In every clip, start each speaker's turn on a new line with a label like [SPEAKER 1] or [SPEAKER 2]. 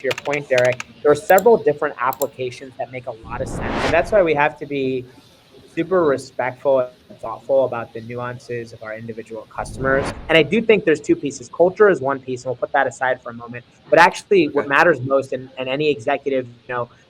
[SPEAKER 1] your point, Derek, there are several different applications that make a lot of sense. And that's why we have to be super respectful and thoughtful about the nuances of our individual customers. And I do think there's two pieces. Culture is one piece, and we'll put that aside for a moment. But actually, what
[SPEAKER 2] Okay.
[SPEAKER 1] matters most, and any executive,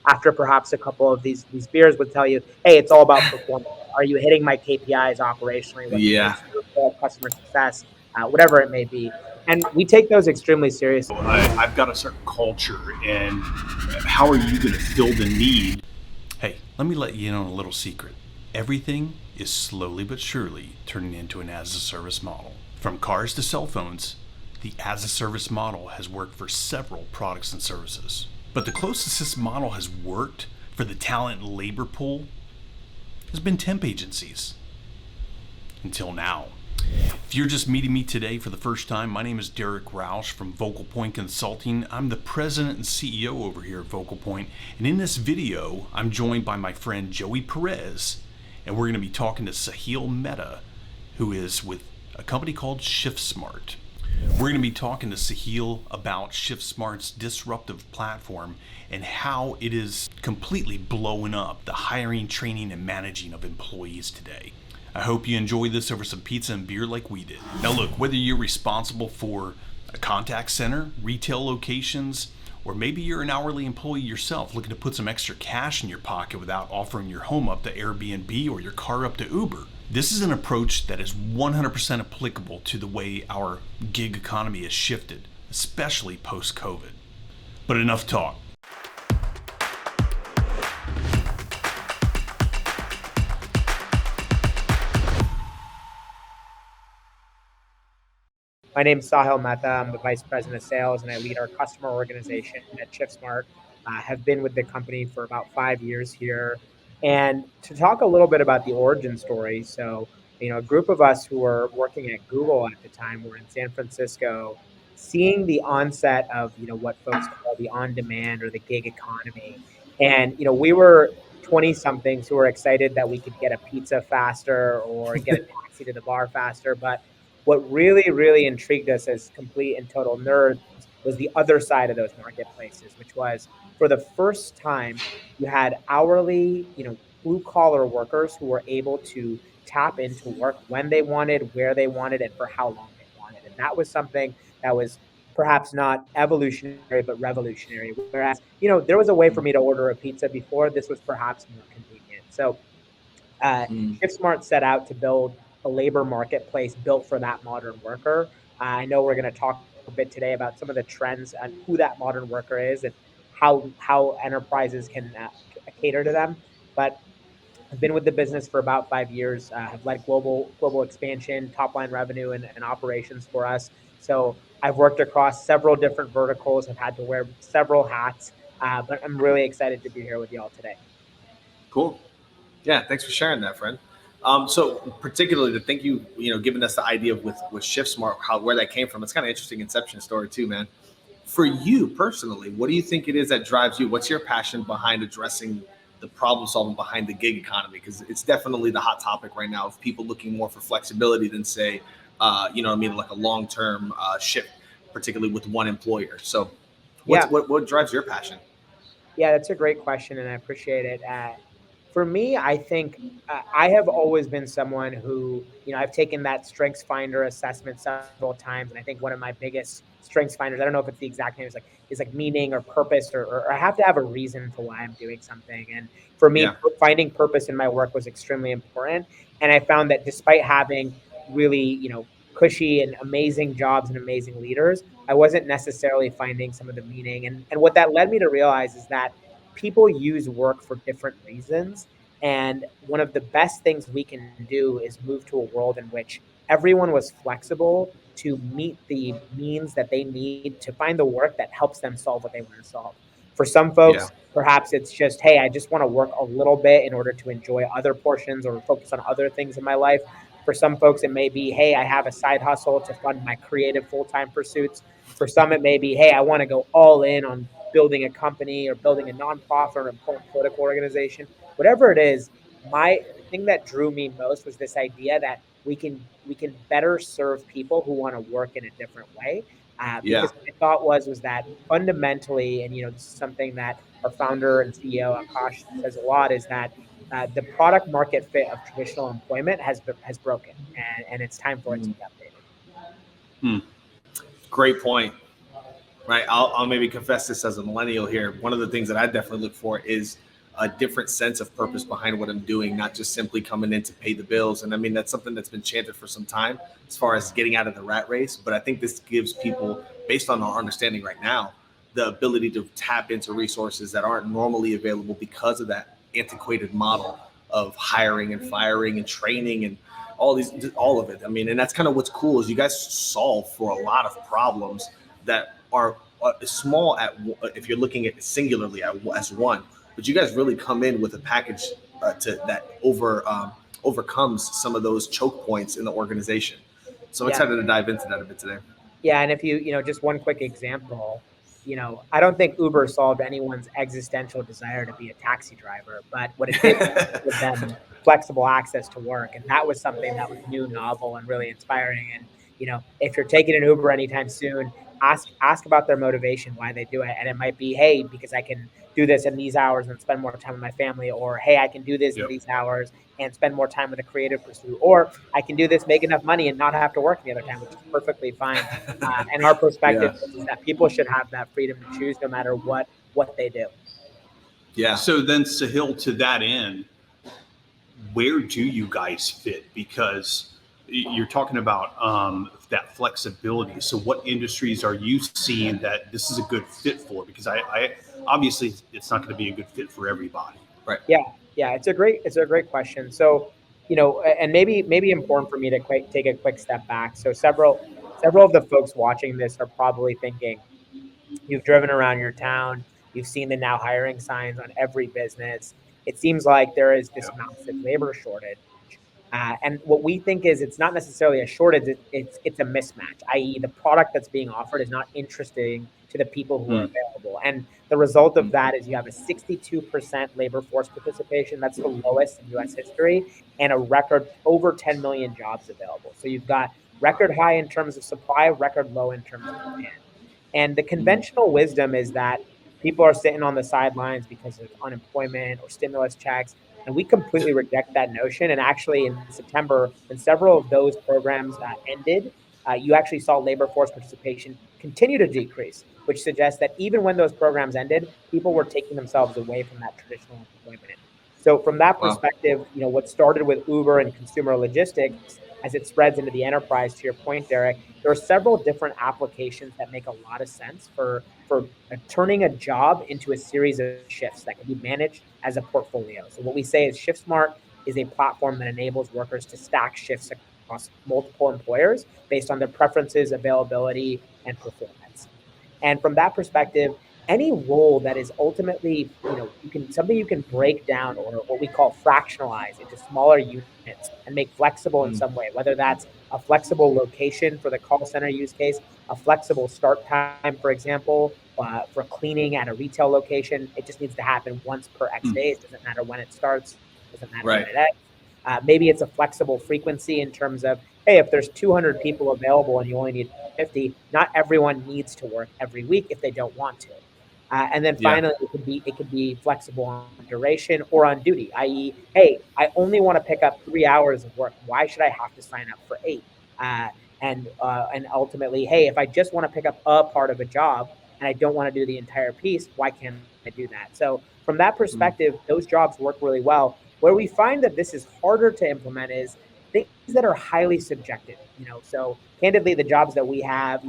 [SPEAKER 1] after perhaps a couple of these beers would tell you, hey, it's all about performance. Are you hitting my KPIs operationally, whether
[SPEAKER 2] Yeah.
[SPEAKER 1] it's customer success, whatever it may be? And we take those extremely seriously.
[SPEAKER 2] I've got a certain culture, and how are you going to fill the need?
[SPEAKER 3] Hey, let me let you in on a little secret. Everything is slowly but surely turning into an as-a-service model. From cars to cell phones, the as-a-service model has worked for several products and services. But the closest this model has worked for the talent and labor pool has been temp agencies. Until now. If you're just meeting me today for the first time, my name is Derek Roush from VocalPoint Consulting. I'm the president and CEO over here at VocalPoint. And in this video, I'm joined by my friend Joey Perez. And we're going to be talking to Sahil Mehta, who is with a company called Shiftsmart. We're going to be talking to Sahil about Shiftsmart's disruptive platform and how it is completely blowing up the hiring, training, and managing of employees today. I hope you enjoy this over some pizza and beer like we did. Now look, whether you're responsible for a contact center, retail locations, or maybe you're an hourly employee yourself looking to put some extra cash in your pocket without offering your home up to Airbnb or your car up to Uber, this is an approach that is 100% applicable to the way our gig economy has shifted, especially post-COVID. But enough talk.
[SPEAKER 1] My name is Sahil Mehta. I'm the Vice President of Sales, and I lead our customer organization at Shiftsmart. Have been with the company for about 5 years here. And to talk a little bit about the origin story, so a group of us who were working at Google at the time were in San Francisco, seeing the onset of what folks call the on-demand or the gig economy, and we were 20 somethings who were excited that we could get a pizza faster or get a taxi to the bar faster, but what really, really intrigued us as complete and total nerds was the other side of those marketplaces, which was for the first time, you had hourly, blue collar workers who were able to tap into work when they wanted, where they wanted, and for how long they wanted. And that was something that was perhaps not evolutionary, but revolutionary. Whereas, there was a way for me to order a pizza before. This was perhaps more convenient. So
[SPEAKER 2] Mm.
[SPEAKER 1] ShiftSmart set out to build a labor marketplace built for that modern worker. I know we're going to talk a bit today about some of the trends and who that modern worker is and how enterprises can cater to them. But I've been with the business for about 5 years. Have led global expansion, top line revenue, and operations for us. So I've worked across several different verticals. I've had to wear several hats, but I'm really excited to be here with y'all today.
[SPEAKER 2] Cool. Yeah, thanks for sharing that, friend. So particularly to thank you, giving us the idea of with ShiftSmart, where that came from. It's kind of interesting inception story too, man. For you personally, what do you think it is that drives you? What's your passion behind addressing the problem solving behind the gig economy? Because it's definitely the hot topic right now of people looking more for flexibility than say, what I mean, like a long term shift, particularly with one employer. So,
[SPEAKER 1] Yeah,
[SPEAKER 2] what drives your passion?
[SPEAKER 1] Yeah, that's a great question, and I appreciate it. For me, I think I have always been someone who, I've taken that Strengths Finder assessment several times, and I think one of my biggest Strengths Finders, I don't know if it's the exact name, is like meaning or purpose, or I have to have a reason for why I'm doing something. And for me,
[SPEAKER 2] Yeah.
[SPEAKER 1] finding purpose in my work was extremely important. And I found that despite having really, cushy and amazing jobs and amazing leaders, I wasn't necessarily finding some of the meaning. And what that led me to realize is that people use work for different reasons. And one of the best things we can do is move to a world in which everyone was flexible to meet the means that they need to find the work that helps them solve what they want to solve. For some
[SPEAKER 2] Yeah.
[SPEAKER 1] folks, perhaps it's just, hey, I just want to work a little bit in order to enjoy other portions or focus on other things in my life. For some folks, it may be, hey, I have a side hustle to fund my creative full time pursuits. For some, it may be, hey, I want to go all in on building a company or building a nonprofit or a political organization. Whatever it is, the thing that drew me most was this idea that we can better serve people who want to work in a different way. Because my thought was that fundamentally, and this is something that our founder and CEO Akash says a lot, is that the product market fit of traditional employment has broken, and it's time for it to be updated.
[SPEAKER 2] Great point. Right. I'll maybe confess this as a millennial here. One of the things that I definitely look for is a different sense of purpose behind what I'm doing, not just simply coming in to pay the bills. And I mean, that's something that's been chanted for some time as far as getting out of the rat race. But I think this gives people, based on our understanding right now, the ability to tap into resources that aren't normally available because of that antiquated model of hiring and firing and training and all of it. I mean, and that's kind of what's cool is you guys solve for a lot of problems that are small if you're looking at it singularly as one, but you guys really come in with a package that overcomes some of those choke points in the organization. So I'm excited to dive into that a bit today.
[SPEAKER 1] Yeah, and if just one quick example, I don't think Uber solved anyone's existential desire to be a taxi driver, but what it did was give them flexible access to work, and that was something that was new, novel, and really inspiring. And if you're taking an Uber anytime soon, ask about their motivation, why they do it. And it might be, hey, because I can do this in these hours and spend more time with my family, or hey, I can do this in these hours and spend more time with a creative pursuit, or I can do this, make enough money and not have to work the other time, which is perfectly fine. And our perspective is that people should have that freedom to choose no matter what they do.
[SPEAKER 3] Yeah. So then, Sahil, to that end, where do you guys fit? Because you're talking about that flexibility. So what industries are you seeing that this is a good fit for? Because I obviously it's not going to be a good fit for everybody.
[SPEAKER 2] Right.
[SPEAKER 1] Yeah. It's a great question. So, and maybe important for me to take a quick step back. So several of the folks watching this are probably thinking, you've driven around your town, you've seen the now hiring signs on every business. It seems like there is this massive labor shortage. And what we think is it's not necessarily a shortage, it's a mismatch, i.e. the product that's being offered is not interesting to the people who are available. And the result of that is you have a 62% labor force participation. That's the lowest in U.S. history, and a record over 10 million jobs available. So you've got record high in terms of supply, record low in terms of demand. And the conventional wisdom is that people are sitting on the sidelines because of unemployment or stimulus checks. And we completely reject that notion. And actually, in September, when several of those programs ended, you actually saw labor force participation continue to decrease, which suggests that even when those programs ended, people were taking themselves away from that traditional employment. So from that perspective, what started with Uber and consumer logistics, as it spreads into the enterprise, to your point, Derek, there are several different applications that make a lot of sense for turning a job into a series of shifts that can be managed as a portfolio. So what we say is Shiftsmart is a platform that enables workers to stack shifts across multiple employers based on their preferences, availability, and performance. And from that perspective, any role that is ultimately, something you can break down or what we call fractionalize into smaller units and make flexible in some way, whether that's a flexible location for the call center use case, a flexible start time, for example, for cleaning at a retail location. It just needs to happen once per X days. Doesn't matter when it starts. Doesn't matter when it ends. Maybe it's a flexible frequency in terms of, hey, if there's 200 people available and you only need 50, not everyone needs to work every week if they don't want to. And then finally, it could be flexible on duration or on duty, i.e., hey, I only want to pick up 3 hours of work. Why should I have to sign up for 8? And ultimately, hey, if I just want to pick up a part of a job and I don't want to do the entire piece, why can't I do that? So from that perspective, those jobs work really well. Where we find that this is harder to implement is things that are highly subjective. So candidly, the jobs that we have,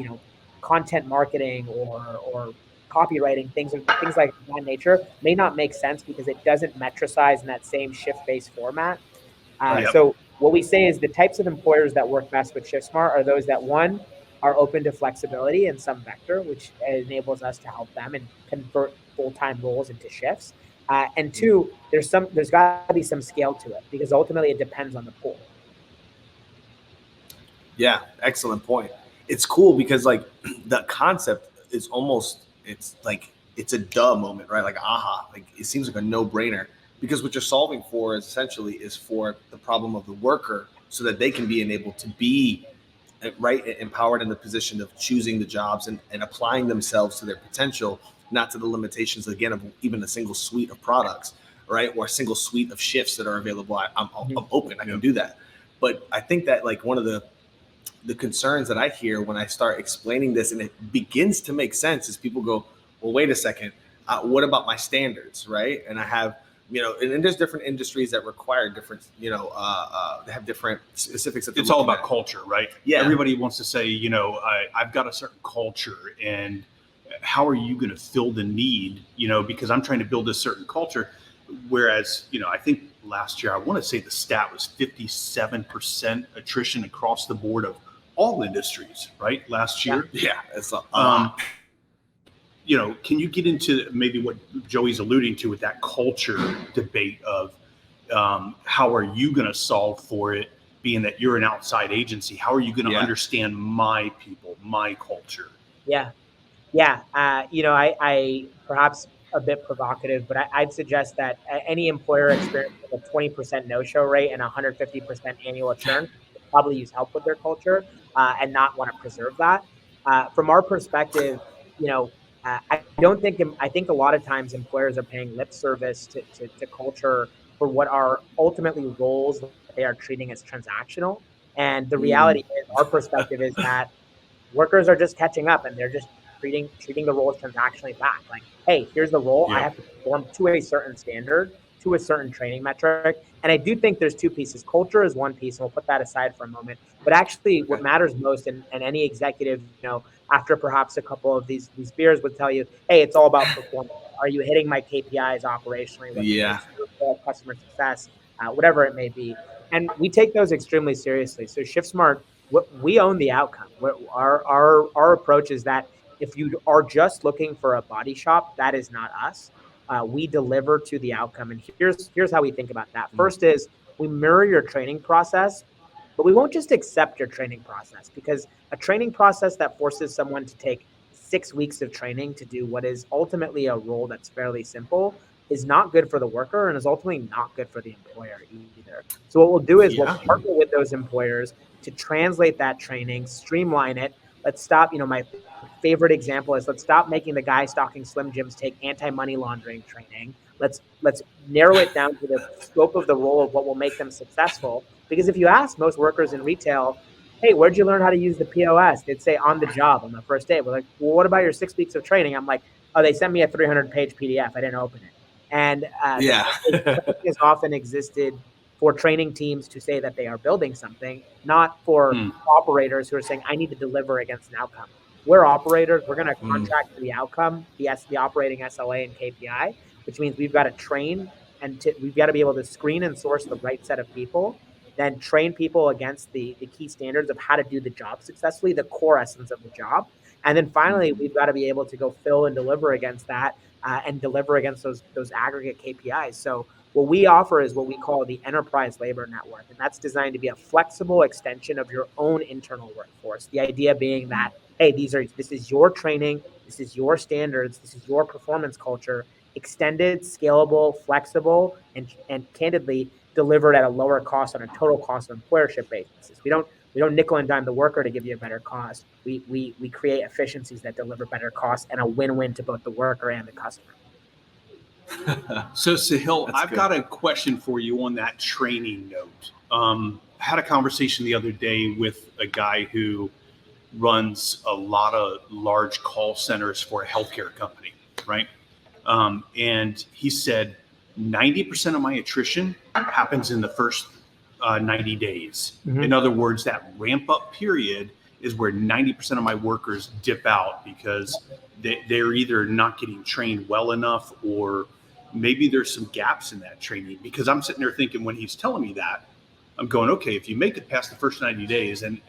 [SPEAKER 1] content marketing or copywriting, things like that nature may not make sense because it doesn't metricize in that same shift-based format. So what we say is the types of employers that work best with Shiftsmart are those that, one, are open to flexibility in some vector, which enables us to help them and convert full-time roles into shifts. And two, there's got to be some scale to it because ultimately it depends on the pool.
[SPEAKER 2] Yeah, excellent point. It's cool because the concept is almost, it's a duh moment, right? Like, aha, it seems like a no-brainer because what you're solving for is essentially for the problem of the worker so that they can be enabled to be right, empowered in the position of choosing the jobs and applying themselves to their potential, not to the limitations, again, of even a single suite of products, right, or a single suite of shifts that are available. I'm open, I can do that. But I think that like one of the concerns that I hear when I start explaining this, and it begins to make sense, is people go, well, wait a second, what about my standards, right? And I have, and there's different industries that require different, they have different specifics.
[SPEAKER 3] It's all about culture, right?
[SPEAKER 2] Yeah.
[SPEAKER 3] Everybody wants to say, I've got a certain culture, and how are you going to fill the need, because I'm trying to build a certain culture. Whereas, I think last year, I want to say the stat was 57% attrition across the board of all industries, right? Last year.
[SPEAKER 2] Yeah. It's a lot.
[SPEAKER 3] Can you get into maybe what Joey's alluding to with that culture debate of how are you going to solve for it, being that you're an outside agency? How are you going to understand my people, my culture?
[SPEAKER 1] Yeah. I perhaps a bit provocative, but I'd suggest that any employer experiencing a 20% no-show rate and 150% annual churn would probably use help with their culture and not want to preserve that. From our perspective, I don't think, I think a lot of times employers are paying lip service to culture for what are ultimately roles that they are treating as transactional. And the reality is, our perspective is that workers are just catching up, and they're just treating the role transactionally back. Like, hey, here's the role. I have to perform to a certain standard, to a certain training metric. And I do think there's two pieces. Culture is one piece, and we'll put that aside for a moment. But actually, what matters most, and any executive, after perhaps a couple of these beers would tell you, hey, it's all about performance. Are you hitting my KPIs operationally? Customer success, whatever it may be. And we take those extremely seriously. So Shiftsmart, we own the outcome. Our approach is that if you are just looking for a body shop, that is not us. We deliver to the outcome. And here's how we think about that. First is we mirror your training process, but we won't just accept your training process, because a training process that forces someone to take 6 weeks of training to do what is ultimately a role that's fairly simple is not good for the worker, and is ultimately not good for the employer either. So what we'll do is we'll partner with those employers to translate that training, streamline it. Let's stop, my favorite example is, let's stop making the guy stocking Slim Jims take anti-money laundering training. Let's narrow it down to the scope of the role of what will make them successful. Because if you ask most workers in retail, hey, where'd you learn how to use the POS? They'd say on the job on the first day. We're like, well, what about your 6 weeks of training? I'm like, oh, they sent me a 300-page PDF. I didn't open it. And has often existed for training teams to say that they are building something, not for operators who are saying, I need to deliver against an outcome. We're operators. We're going to contract for the outcome, the operating SLA and KPI, which means we've got to train and we've got to be able to screen and source the right set of people, then train people against the key standards of how to do the job successfully, the core essence of the job. And then finally, we've got to be able to go fill and deliver against that and deliver against those aggregate KPIs. So what we offer is what we call the enterprise labor network. And that's designed to be a flexible extension of your own internal workforce. The idea being that, hey, this is your training, this is your standards, this is your performance culture, extended, scalable, flexible, and candidly delivered at a lower cost on a total cost of employership basis. We don't nickel and dime the worker to give you a better cost. We create efficiencies that deliver better costs and a win-win to both the worker and the customer.
[SPEAKER 3] So Sahil, I've got a question for you on that training note. I had a conversation the other day with a guy who runs a lot of large call centers for a healthcare company, right? And he said 90% of my attrition happens in the first 90 days. Mm-hmm. In other words, that ramp up period is where 90% of my workers dip out because they're either not getting trained well enough, or maybe there's some gaps in that training. Because I'm sitting there thinking, when he's telling me that, I'm going, okay, if you make it past the first 90 days, then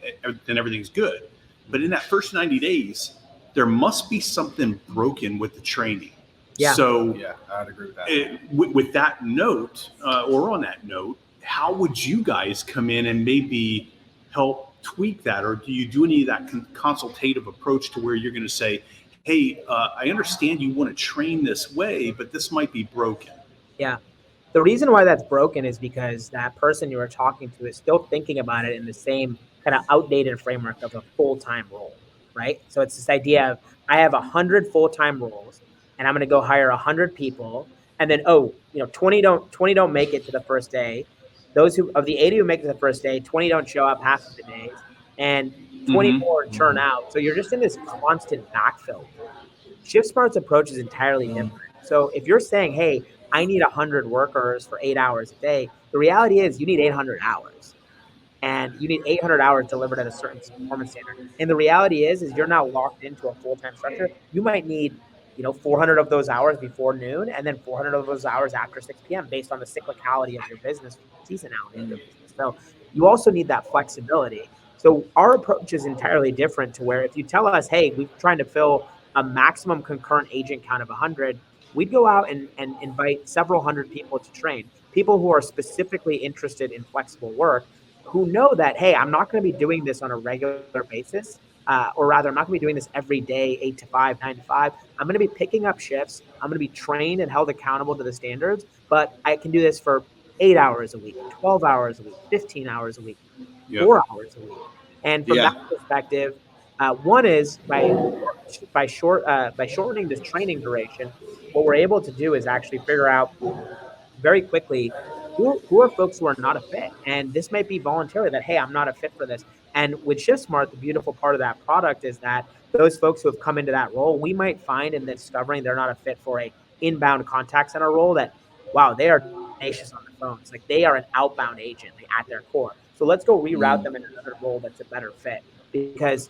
[SPEAKER 3] everything's good. But in that first 90 days, there must be something broken with the training.
[SPEAKER 1] Yeah.
[SPEAKER 3] So
[SPEAKER 2] yeah, I'd agree with that.
[SPEAKER 3] With that note, or on that note, how would you guys come in and maybe help tweak that? Or do you do any of that consultative approach to where you're going to say, hey, I understand you want to train this way, but this might be broken?
[SPEAKER 1] Yeah. The reason why that's broken is because that person you were talking to is still thinking about it in the same kind of outdated framework of a full-time role, right? So it's this idea of I have 100 full-time roles and I'm going to go hire 100 people, and then 20 don't make it to the first day. Those who of the 80 who make it to the first day, 20 don't show up half of the days, and 20 more churn out. So you're just in this constant backfill. Shiftsmart's approach is entirely different. So if you're saying, hey, I need 100 workers for 8 hours a day, the reality is you need 800 hours. And you need 800 hours delivered at a certain performance standard. And the reality is you're now locked into a full-time structure. You might need 400 of those hours before noon, and then 400 of those hours after 6 p.m. based on the cyclicality of your business, seasonality of your business. So you also need that flexibility. So our approach is entirely different, to where if you tell us, hey, we're trying to fill a maximum concurrent agent count of 100, we'd go out and invite several hundred people to train, people who are specifically interested in flexible work, who know that, hey, I'm not going to be doing this on a regular basis, or rather, I'm not going to be doing this every day, 8 to 5, 9 to 5. I'm going to be picking up shifts. I'm going to be trained and held accountable to the standards, but I can do this for 8 hours a week, 12 hours a week, 15 hours a week, 4 hours a week. And from that perspective, one is by shortening this training duration, what we're able to do is actually figure out very quickly who are folks who are not a fit. And this might be voluntarily that, hey, I'm not a fit for this. And with Shiftsmart, the beautiful part of that product is that those folks who have come into that role, we might find in discovering they're not a fit for a inbound contact center role, that, wow, they are tenacious on the phones. Like, they are an outbound agent, like, at their core. So let's go reroute them in another role that's a better fit, because,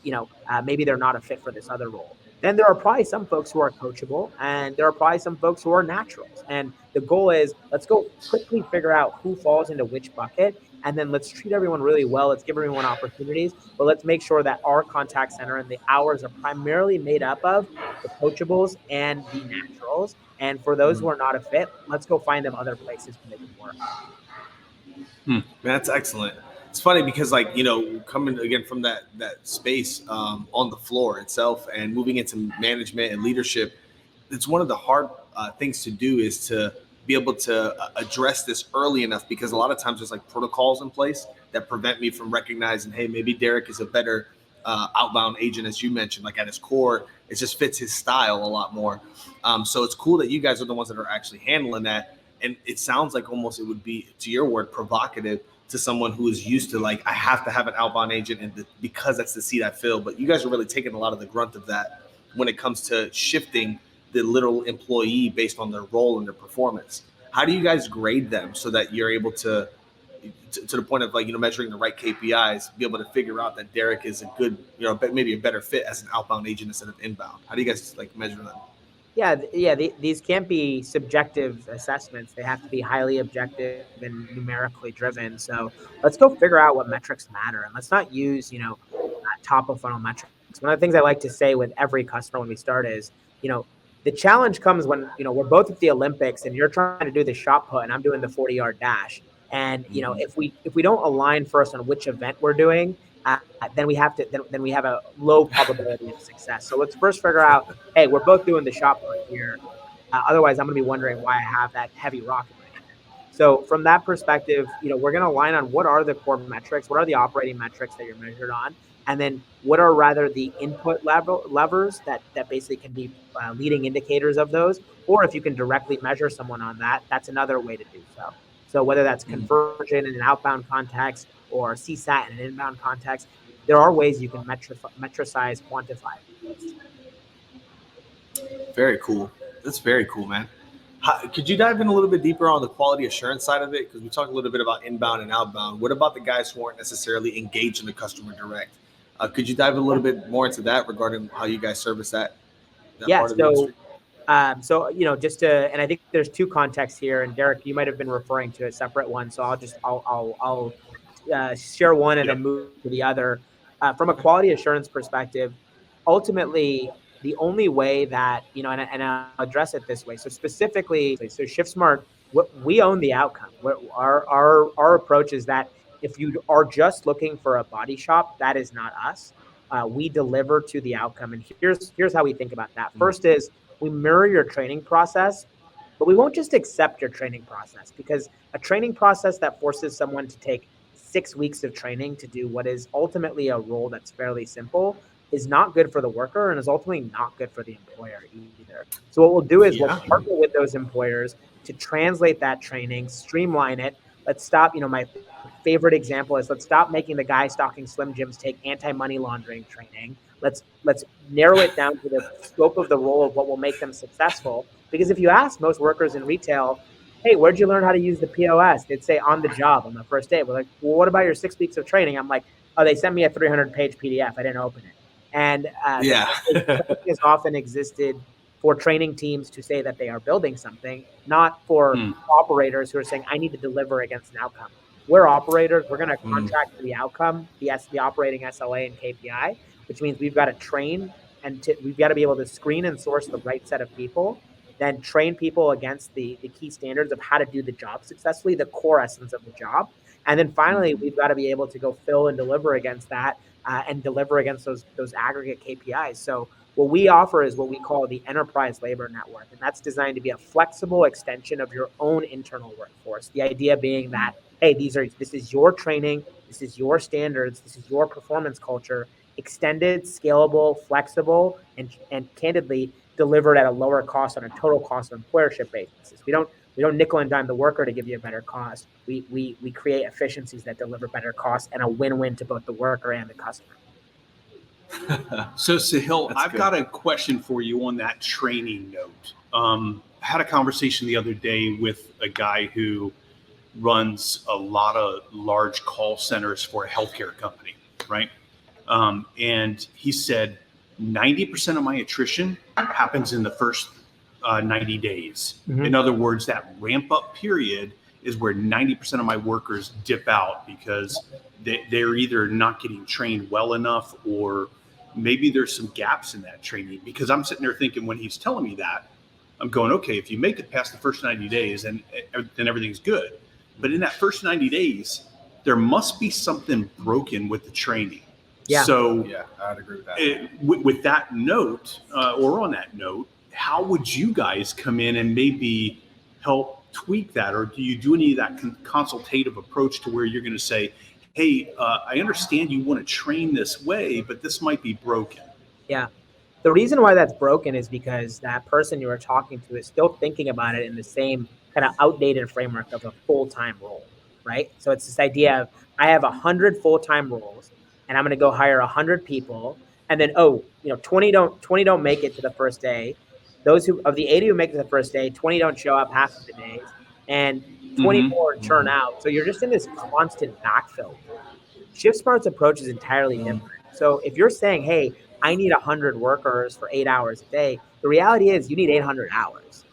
[SPEAKER 1] maybe they're not a fit for this other role. Then there are probably some folks who are coachable, and there are probably some folks who are naturals. And the goal is, let's go quickly figure out who falls into which bucket, and then let's treat everyone really well. Let's give everyone opportunities, but let's make sure that our contact center and the hours are primarily made up of the coachables and the naturals. And for those who are not a fit, let's go find them other places where they can work.
[SPEAKER 2] That's excellent. It's funny because, coming again from that space on the floor itself and moving into management and leadership, it's one of the hard things to do, is to be able to address this early enough, because a lot of times there's protocols in place that prevent me from recognizing, hey, maybe Derek is a better outbound agent, as you mentioned. Like, at his core, it just fits his style a lot more. So it's cool that you guys are the ones that are actually handling that. And it sounds like almost it would be, to your word, provocative to someone who is used to, I have to have an outbound agent, and because that's the seat I fill. But you guys are really taking a lot of the grunt of that when it comes to shifting the literal employee based on their role and their performance. How do you guys grade them so that you're able to the point of measuring the right KPIs, be able to figure out that Derek is a good, maybe a better fit as an outbound agent instead of inbound? How do you guys measure that?
[SPEAKER 1] Yeah. These can't be subjective assessments. They have to be highly objective and numerically driven. So let's go figure out what metrics matter, and let's not use, top of funnel metrics. One of the things I like to say with every customer when we start is, the challenge comes when, we're both at the Olympics and you're trying to do the shot put and I'm doing the 40-yard dash. And, if we don't align first on which event we're doing, then we have a low probability of success. So let's first figure out, hey, we're both doing the shot put here. Otherwise, I'm going to be wondering why I have that heavy rock in my hand. So from that perspective, we're going to align on what are the core metrics, what are the operating metrics that you're measured on, and then what are rather the input levers that basically can be leading indicators of those. Or if you can directly measure someone on that, that's another way to do so. So whether that's conversion in an outbound context or CSAT in an inbound context, there are ways you can metricize, quantify it.
[SPEAKER 2] Very cool. That's very cool, man. Could you dive in a little bit deeper on the quality assurance side of it? Because we talked a little bit about inbound and outbound. What about the guys who aren't necessarily engaged in the customer direct? Could you dive a little bit more into that regarding how you guys service that part of the industry?
[SPEAKER 1] And I think there's two contexts here, and Derek, you might have been referring to a separate one. So I'll share one and then move to the other. From a quality assurance perspective, ultimately, the only way that, and I'll address it this way. So specifically, Shiftsmart, we own the outcome. Our approach is that if you are just looking for a body shop, that is not us. We deliver to the outcome. And here's how we think about that. First is we mirror your training process, but we won't just accept your training process, because a training process that forces someone to take 6 weeks of training to do what is ultimately a role that's fairly simple is not good for the worker and is ultimately not good for the employer either. So what we'll do is we'll partner with those employers to translate that training, streamline it. Let's stop, my favorite example is, let's stop making the guy stocking Slim Jims take anti-money laundering training. Let's narrow it down to the scope of the role of what will make them successful. Because if you ask most workers in retail, hey, where'd you learn how to use the POS? They'd say on the job on the first day. We're like, well, what about your 6 weeks of training? I'm like, oh, they sent me a 300-page PDF. I didn't open it. And has often existed for training teams to say that they are building something, not for operators who are saying, I need to deliver against an outcome. We're operators. We're going to contract for the outcome, the operating SLA and KPI, which means we've got to train and we've got to be able to screen and source the right set of people, then train people against the key standards of how to do the job successfully, the core essence of the job. And then finally, we've got to be able to go fill and deliver against that and deliver against those aggregate KPIs. So what we offer is what we call the enterprise labor network. And that's designed to be a flexible extension of your own internal workforce. The idea being that, hey, this is your training, this is your standards, this is your performance culture, extended, scalable, flexible, and candidly delivered at a lower cost on a total cost of employership basis. We don't nickel and dime the worker to give you a better cost. We create efficiencies that deliver better costs and a win-win to both the worker and the customer.
[SPEAKER 3] So Sahil, I've got a question for you on that training note. I had a conversation the other day with a guy who runs a lot of large call centers for a healthcare company, right? And he said 90% of my attrition happens in the first 90 days. Mm-hmm. In other words, that ramp up period is where 90% of my workers dip out because they're either not getting trained well enough, or maybe there's some gaps in that training. Because I'm sitting there thinking, when he's telling me that, I'm going, okay, if you make it past the first 90 days, then everything's good. But in that first 90 days, there must be something broken with the training.
[SPEAKER 1] Yeah.
[SPEAKER 3] So
[SPEAKER 2] yeah, I'd agree with that.
[SPEAKER 3] With that note, or on that note, how would you guys come in and maybe help tweak that? Or do you do any of that consultative approach to where you're going to say, hey, I understand you want to train this way, but this might be broken?
[SPEAKER 1] Yeah. The reason why that's broken is because that person you were talking to is still thinking about it in the same kind of outdated framework of a full-time role, right? So it's this idea of, I have 100 full-time roles and I'm going to go hire 100 people. And then, 20 don't make it to the first day. Those of the 80 who make it to the first day, 20 don't show up half of the days, and 24 churn out. So you're just in this constant backfill. Shiftsmart's approach is entirely different. So if you're saying, hey, I need 100 workers for 8 hours a day, the reality is you need 800 hours.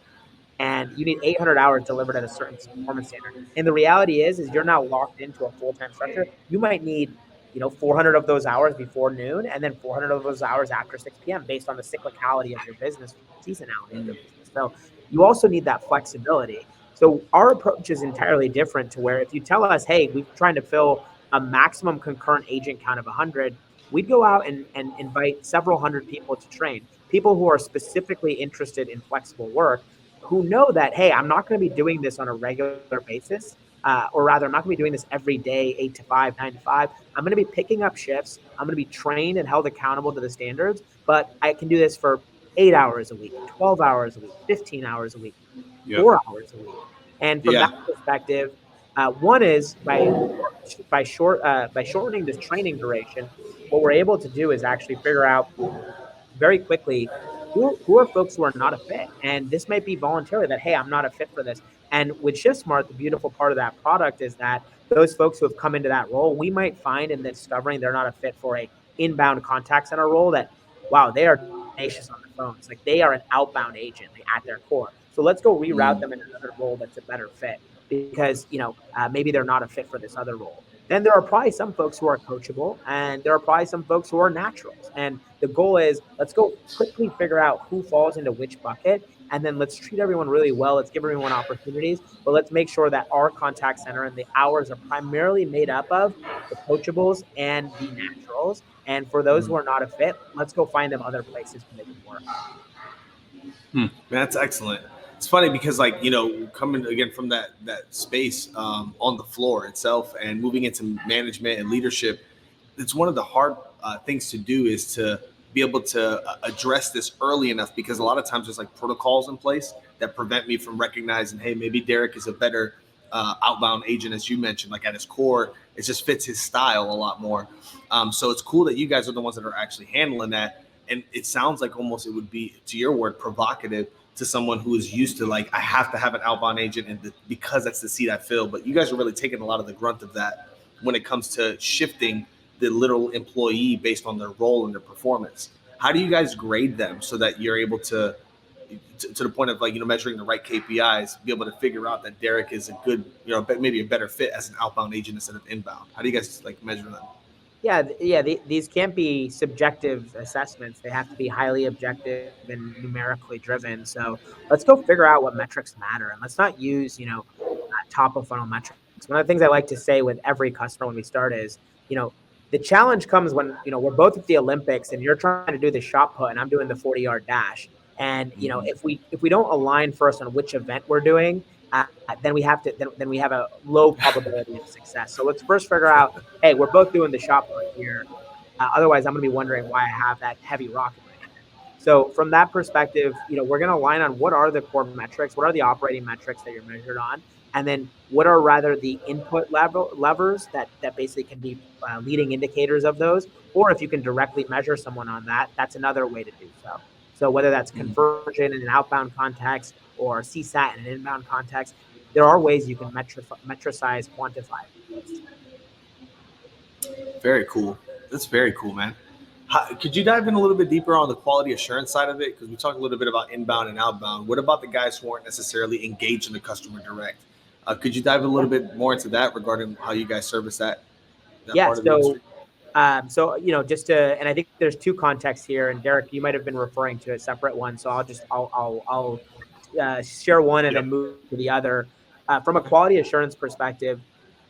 [SPEAKER 1] And you need 800 hours delivered at a certain performance standard. And the reality is you're now locked into a full-time structure. You might need 400 of those hours before noon, and then 400 of those hours after 6 p.m. based on the cyclicality of your business, seasonality of your business. So you also need that flexibility. So our approach is entirely different, to where if you tell us, hey, we're trying to fill a maximum concurrent agent count of 100, we'd go out and invite several hundred people to train, people who are specifically interested in flexible work, who know that, hey, I'm not going to be doing this on a regular basis. Or rather, I'm not going to be doing this every day, 8 to 5, 9 to 5. I'm going to be picking up shifts. I'm going to be trained and held accountable to the standards, but I can do this for 8 hours a week, 12 hours a week, 15 hours a week, 4 hours a week. And from that perspective, one is by shortening this training duration, what we're able to do is actually figure out very quickly who are folks who are not a fit. And this might be voluntarily that, hey, I'm not a fit for this. And with Shiftsmart, the beautiful part of that product is that those folks who have come into that role, we might find in discovering they're not a fit for a inbound contact center role, that, wow, they are tenacious on the phones. Like, they are an outbound agent at their core. So let's go reroute them in another role that's a better fit, because, maybe they're not a fit for this other role. Then there are probably some folks who are coachable, and there are probably some folks who are naturals. And the goal is, let's go quickly figure out who falls into which bucket, and then let's treat everyone really well. Let's give everyone opportunities, but let's make sure that our contact center and the hours are primarily made up of the coachables and the naturals. And for those who are not a fit, let's go find them other places where they can work.
[SPEAKER 2] That's excellent. It's funny because, like, coming again from that space on the floor itself and moving into management and leadership, it's one of the hard things to do is to be able to address this early enough, because a lot of times there's like protocols in place that prevent me from recognizing, hey, maybe Derek is a better outbound agent, as you mentioned. Like, at his core, it just fits his style a lot more. So it's cool that you guys are the ones that are actually handling that. And it sounds like almost it would be, to your word, provocative to someone who is used to, like, I have to have an outbound agent, and because that's the seat I fill. But you guys are really taking a lot of the grunt of that when it comes to shifting the literal employee based on their role and their performance. How do you guys grade them so that you're able to the point of, like, measuring the right KPIs, be able to figure out that Derek is a good, maybe a better fit as an outbound agent instead of inbound? How do you guys like measure that?
[SPEAKER 1] Yeah. These can't be subjective assessments. They have to be highly objective and numerically driven. So let's go figure out what metrics matter, and let's not use, top of funnel metrics. One of the things I like to say with every customer when we start is, the challenge comes when, we're both at the Olympics and you're trying to do the shot put and I'm doing the 40-yard dash. And, if we don't align first on which event we're doing, then we have a low probability of success. So let's first figure out, hey, we're both doing the shot put here. Otherwise, I'm going to be wondering why I have that heavy rock in my hand. So from that perspective, we're going to align on what are the core metrics, what are the operating metrics that you're measured on, and then what are rather the input levers that basically can be leading indicators of those. Or if you can directly measure someone on that, that's another way to do so. So whether that's conversion in an outbound context or CSAT in an inbound context, there are ways you can metricize, quantify this.
[SPEAKER 2] Very cool. That's very cool, man. Could you dive in a little bit deeper on the quality assurance side of it? Because we talked a little bit about inbound and outbound. What about the guys who aren't necessarily engaged in the customer direct? Could you dive a little bit more into that regarding how you guys service that part of the industry?
[SPEAKER 1] And I think there's two contexts here. And Derek, you might have been referring to a separate one, so I'll share one and then move to the other. From a quality assurance perspective,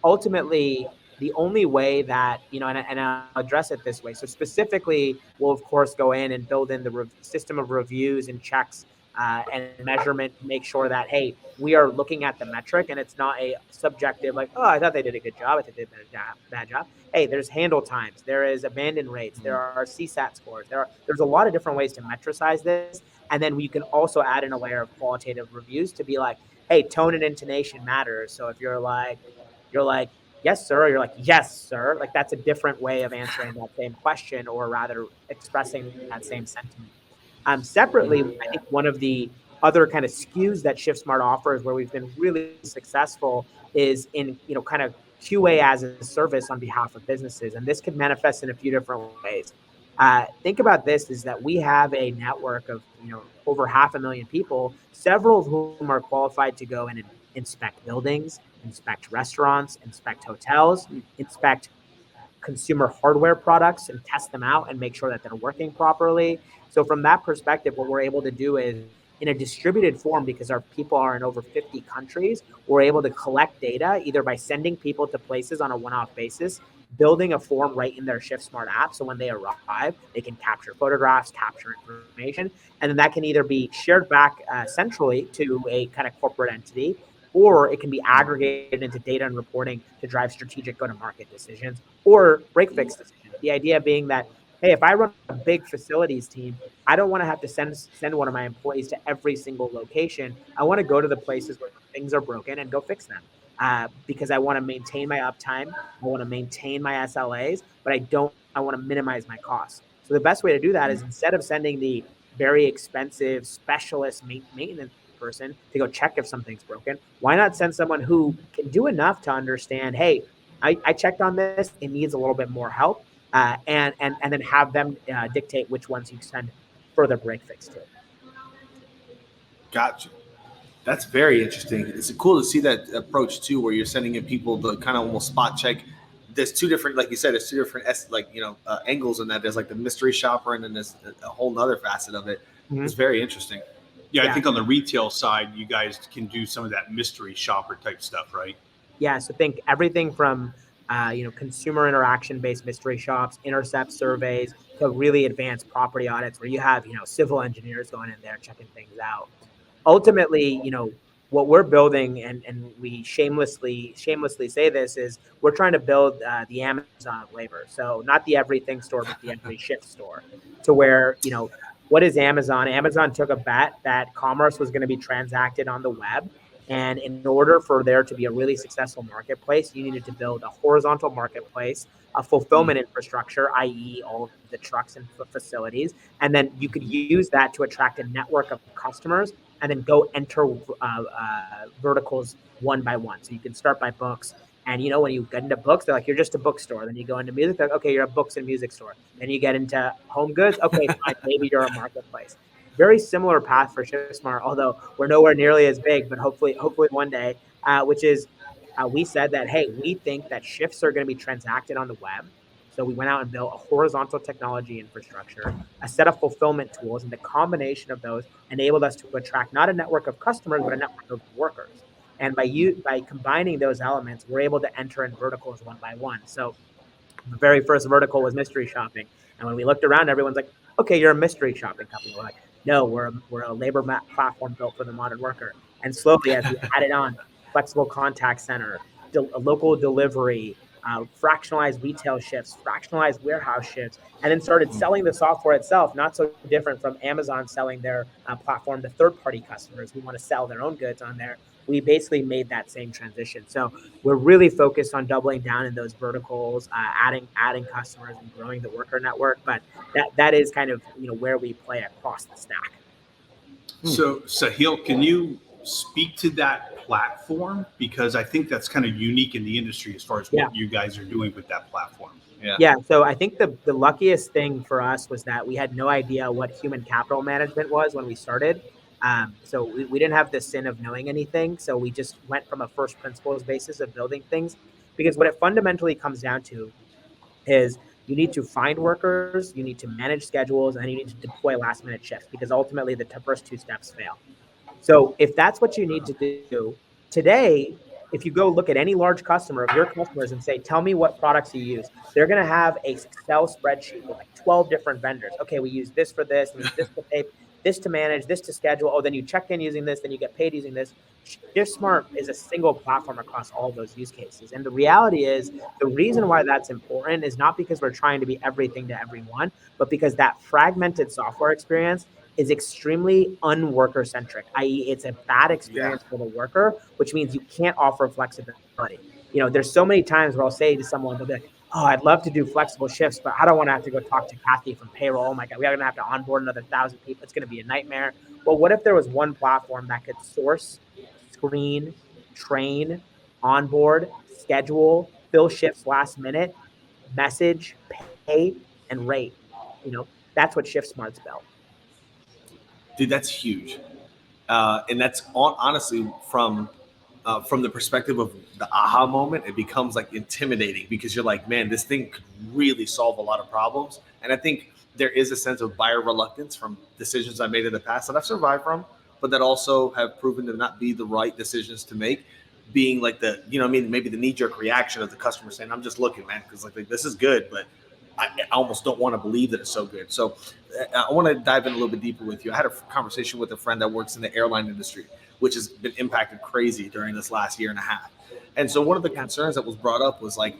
[SPEAKER 1] ultimately, the only way that, and I'll address it this way. So specifically, we'll of course go in and build in the system of reviews and checks and measurement to make sure that, hey, we are looking at the metric and it's not a subjective, like, oh, I thought they did a good job, I think they did a bad job. Hey, there's handle times, there is abandon rates, there are CSAT scores, there's a lot of different ways to metricize this. And then you can also add in a layer of qualitative reviews to be like, hey, tone and intonation matters. So if you're like, yes, sir, or you're like, yes, sir, like that's a different way of answering that same question, or rather expressing that same sentiment. Separately, I think one of the other kind of SKUs that Shiftsmart offers where we've been really successful is in, kind of QA as a service on behalf of businesses. And this could manifest in a few different ways. Think about this, is that we have a network of, over 500,000 people, several of whom are qualified to go in and inspect buildings, inspect restaurants, inspect hotels, inspect consumer hardware products and test them out and make sure that they're working properly. So from that perspective, what we're able to do is, in a distributed form, because our people are in over 50 countries, we're able to collect data either by sending people to places on a one-off basis, building a form right in their Shiftsmart app. So when they arrive, they can capture photographs, capture information, and then that can either be shared back centrally to a kind of corporate entity, or it can be aggregated into data and reporting to drive strategic go-to-market decisions or break-fix decisions. The idea being that, hey, if I run a big facilities team, I don't want to have to send one of my employees to every single location. I want to go to the places where things are broken and go fix them, because I want to maintain my uptime. I want to maintain my SLAs, but I want to minimize my costs. So the best way to do that is, instead of sending the very expensive specialist maintenance person to go check if something's broken, why not send someone who can do enough to understand, hey, I checked on this, it needs a little bit more help, and then have them dictate which ones you send further break fix to.
[SPEAKER 2] Gotcha. That's very interesting. It's cool to see that approach too, where you're sending in people to kind of almost spot check. There's two different, like you said, there's two different angles in that. There's like the mystery shopper, and then there's a whole nother facet of it. Mm-hmm. It's very interesting.
[SPEAKER 3] Yeah, I think on the retail side, you guys can do some of that mystery shopper type stuff, right?
[SPEAKER 1] Yeah, so think everything from consumer interaction-based mystery shops, intercept surveys, to really advanced property audits where you have, civil engineers going in there checking things out. ultimately, what we're building, and we shamelessly say this, is we're trying to build the Amazon of labor. So not the everything store, but the every shift store, to where, what is Amazon? Amazon took a bet that commerce was going to be transacted on the web. And in order for there to be a really successful marketplace, you needed to build a horizontal marketplace, a fulfillment infrastructure, i.e., all of the trucks and facilities. And then you could use that to attract a network of customers and then go enter verticals one by one. So you can start by books. And when you get into books, they're like, you're just a bookstore. Then you go into music, they're like, okay, you're a books and music store. Then you get into home goods, okay, fine, maybe you're a marketplace. Very similar path for Shiftsmart, although we're nowhere nearly as big, but hopefully one day, which is we said that, hey, we think that shifts are going to be transacted on the web. So we went out and built a horizontal technology infrastructure, a set of fulfillment tools, and the combination of those enabled us to attract not a network of customers, but a network of workers. And by combining those elements, we're able to enter in verticals one by one. So the very first vertical was mystery shopping. And when we looked around, everyone's like, okay, you're a mystery shopping company. We're like, no, we're a labor platform built for the modern worker. And slowly, as we added on flexible contact center, local delivery, fractionalized retail shifts, fractionalized warehouse shifts, and then started selling the software itself, not so different from Amazon selling their platform to third-party customers who want to sell their own goods on there. We basically made that same transition. So we're really focused on doubling down in those verticals, adding customers and growing the worker network. But that is kind of where we play across the stack.
[SPEAKER 3] So Sahil, can you speak to that platform? Because I think that's kind of unique in the industry as far as what you guys are doing with that platform.
[SPEAKER 1] Yeah. So I think the luckiest thing for us was that we had no idea what human capital management was when we started. So we didn't have the sin of knowing anything. So we just went from a first principles basis of building things, because what it fundamentally comes down to is you need to find workers, you need to manage schedules, and you need to deploy last minute shifts, because ultimately the first two steps fail. So if that's what you need to do today, if you go look at any large customer of your customers and say, tell me what products you use, they're going to have a Excel spreadsheet with like 12 different vendors. Okay, we use this for this, we use this to pay, this to manage, this to schedule. Oh, then you check in using this, then you get paid using this. Shiftsmart is a single platform across all of those use cases. And the reality is, the reason why that's important is not because we're trying to be everything to everyone, but because that fragmented software experience is extremely unworker centric, i.e., it's a bad experience for the worker, which means you can't offer flexibility. There's so many times where I'll say to someone, they'll be like, oh, I'd love to do flexible shifts, but I don't want to have to go talk to Kathy from payroll. Oh my God, we're going to have to onboard another 1,000 people. It's going to be a nightmare. Well, what if there was one platform that could source, screen, train, onboard, schedule, fill shifts last minute, message, pay, and rate? That's what Shiftsmart's built.
[SPEAKER 2] Dude, that's huge. And that's honestly from the perspective of the aha moment, it becomes like intimidating, because you're like, man, this thing could really solve a lot of problems. And I think there is a sense of buyer reluctance from decisions I made in the past that I've survived from, but that also have proven to not be the right decisions to make. Being like maybe the knee-jerk reaction of the customer saying, I'm just looking, man, because like this is good, but I almost don't want to believe that it's so good. So I want to dive in a little bit deeper with you. I had a conversation with a friend that works in the airline industry, which has been impacted crazy during this last year and a half. And so one of the concerns that was brought up was like,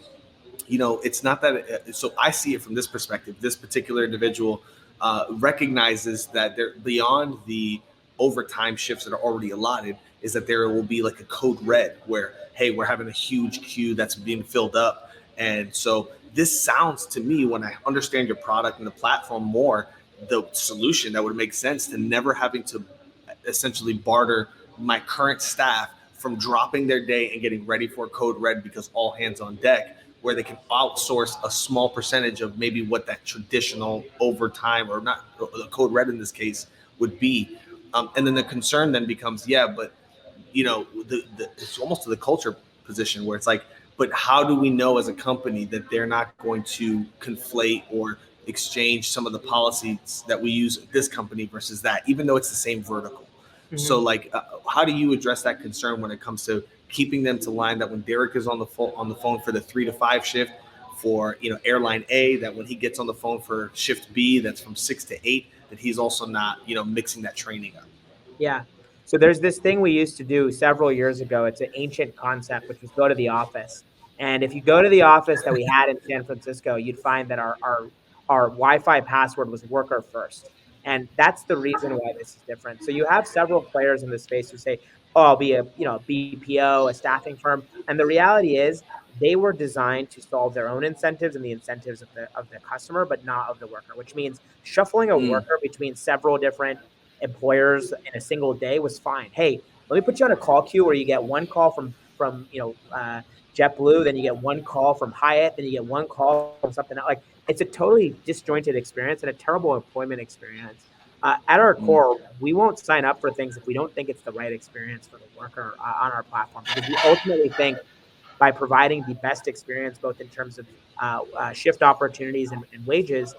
[SPEAKER 2] it's not that. So I see it from this perspective. This particular individual recognizes that they're beyond the overtime shifts that are already allotted, is that there will be like a code red where, hey, we're having a huge queue that's being filled up. And so this sounds to me, when I understand your product and the platform more, the solution that would make sense to never having to essentially barter my current staff from dropping their day and getting ready for code red because all hands on deck, where they can outsource a small percentage of maybe what that traditional overtime, or not the code red in this case, would be. And then the concern then becomes, but it's almost to the culture position where it's like, but how do we know as a company that they're not going to conflate or exchange some of the policies that we use at this company versus that, even though it's the same vertical? Mm-hmm. So like, how do you address that concern when it comes to keeping them to line, that when Derek is on the phone for the 3 to 5 shift for airline A, that when he gets on the phone for shift B, that's from 6 to 8, that he's also not mixing that training up?
[SPEAKER 1] Yeah. So there's this thing we used to do several years ago. It's an ancient concept, which was go to the office. And if you go to the office that we had in San Francisco, you'd find that our Wi-Fi password was worker first. And that's the reason why this is different. So you have several players in the space who say, "Oh, I'll be a BPO, a staffing firm," and the reality is they were designed to solve their own incentives and the incentives of the customer, but not of the worker. Which means shuffling a worker between several different employers in a single day was fine. Hey, let me put you on a call queue where you get one call from JetBlue, then you get one call from Hyatt, then you get one call from something else. Like it's a totally disjointed experience and a terrible employment experience. At our core, we won't sign up for things if we don't think it's the right experience for the worker on our platform, because we ultimately think by providing the best experience, both in terms of shift opportunities and wages,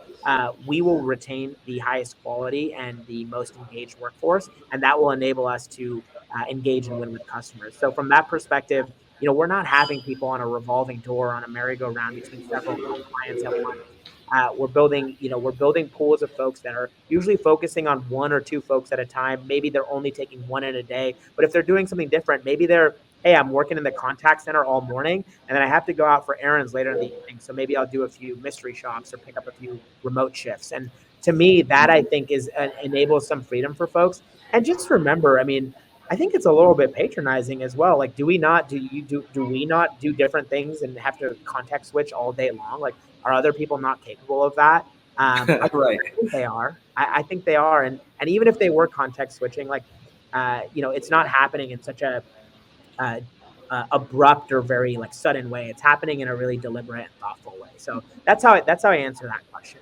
[SPEAKER 1] we will retain the highest quality and the most engaged workforce, and that will enable us to engage and win with customers. So from that perspective, we're not having people on a revolving door on a merry-go-round between several clients at once. We're building pools of folks that are usually focusing on one or two folks at a time. Maybe they're only taking one in a day, but if they're doing something different, maybe they're, hey, I'm working in the contact center all morning, and then I have to go out for errands later in the evening. So maybe I'll do a few mystery shops or pick up a few remote shifts. And to me, that I think enables some freedom for folks. And just remember, I mean, I think it's a little bit patronizing as well. Like, do we not do different things and have to context switch all day long? Like, are other people not capable of that?
[SPEAKER 2] Right.
[SPEAKER 1] I think they are. I think they are. And even if they were context switching, like, it's not happening in such a abrupt or very like sudden way. It's happening in a really deliberate and thoughtful way. So that's how I answer that question.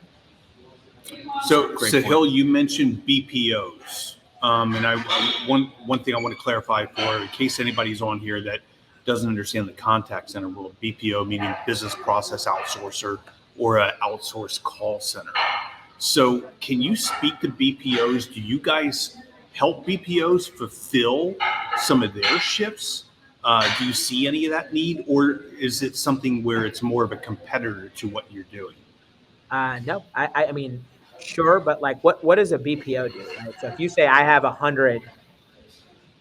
[SPEAKER 3] So Sahil, you mentioned BPOs, and one thing I want to clarify for in case anybody's on here that doesn't understand the contact center world. BPO meaning business process outsourcer or an outsourced call center. So can you speak to BPOs? Do you guys help BPOs fulfill some of their shifts? Do you see any of that need, or is it something where it's more of a competitor to what you're doing?
[SPEAKER 1] No, I mean, sure, but like, what does a BPO do? Right? So if you say I have 100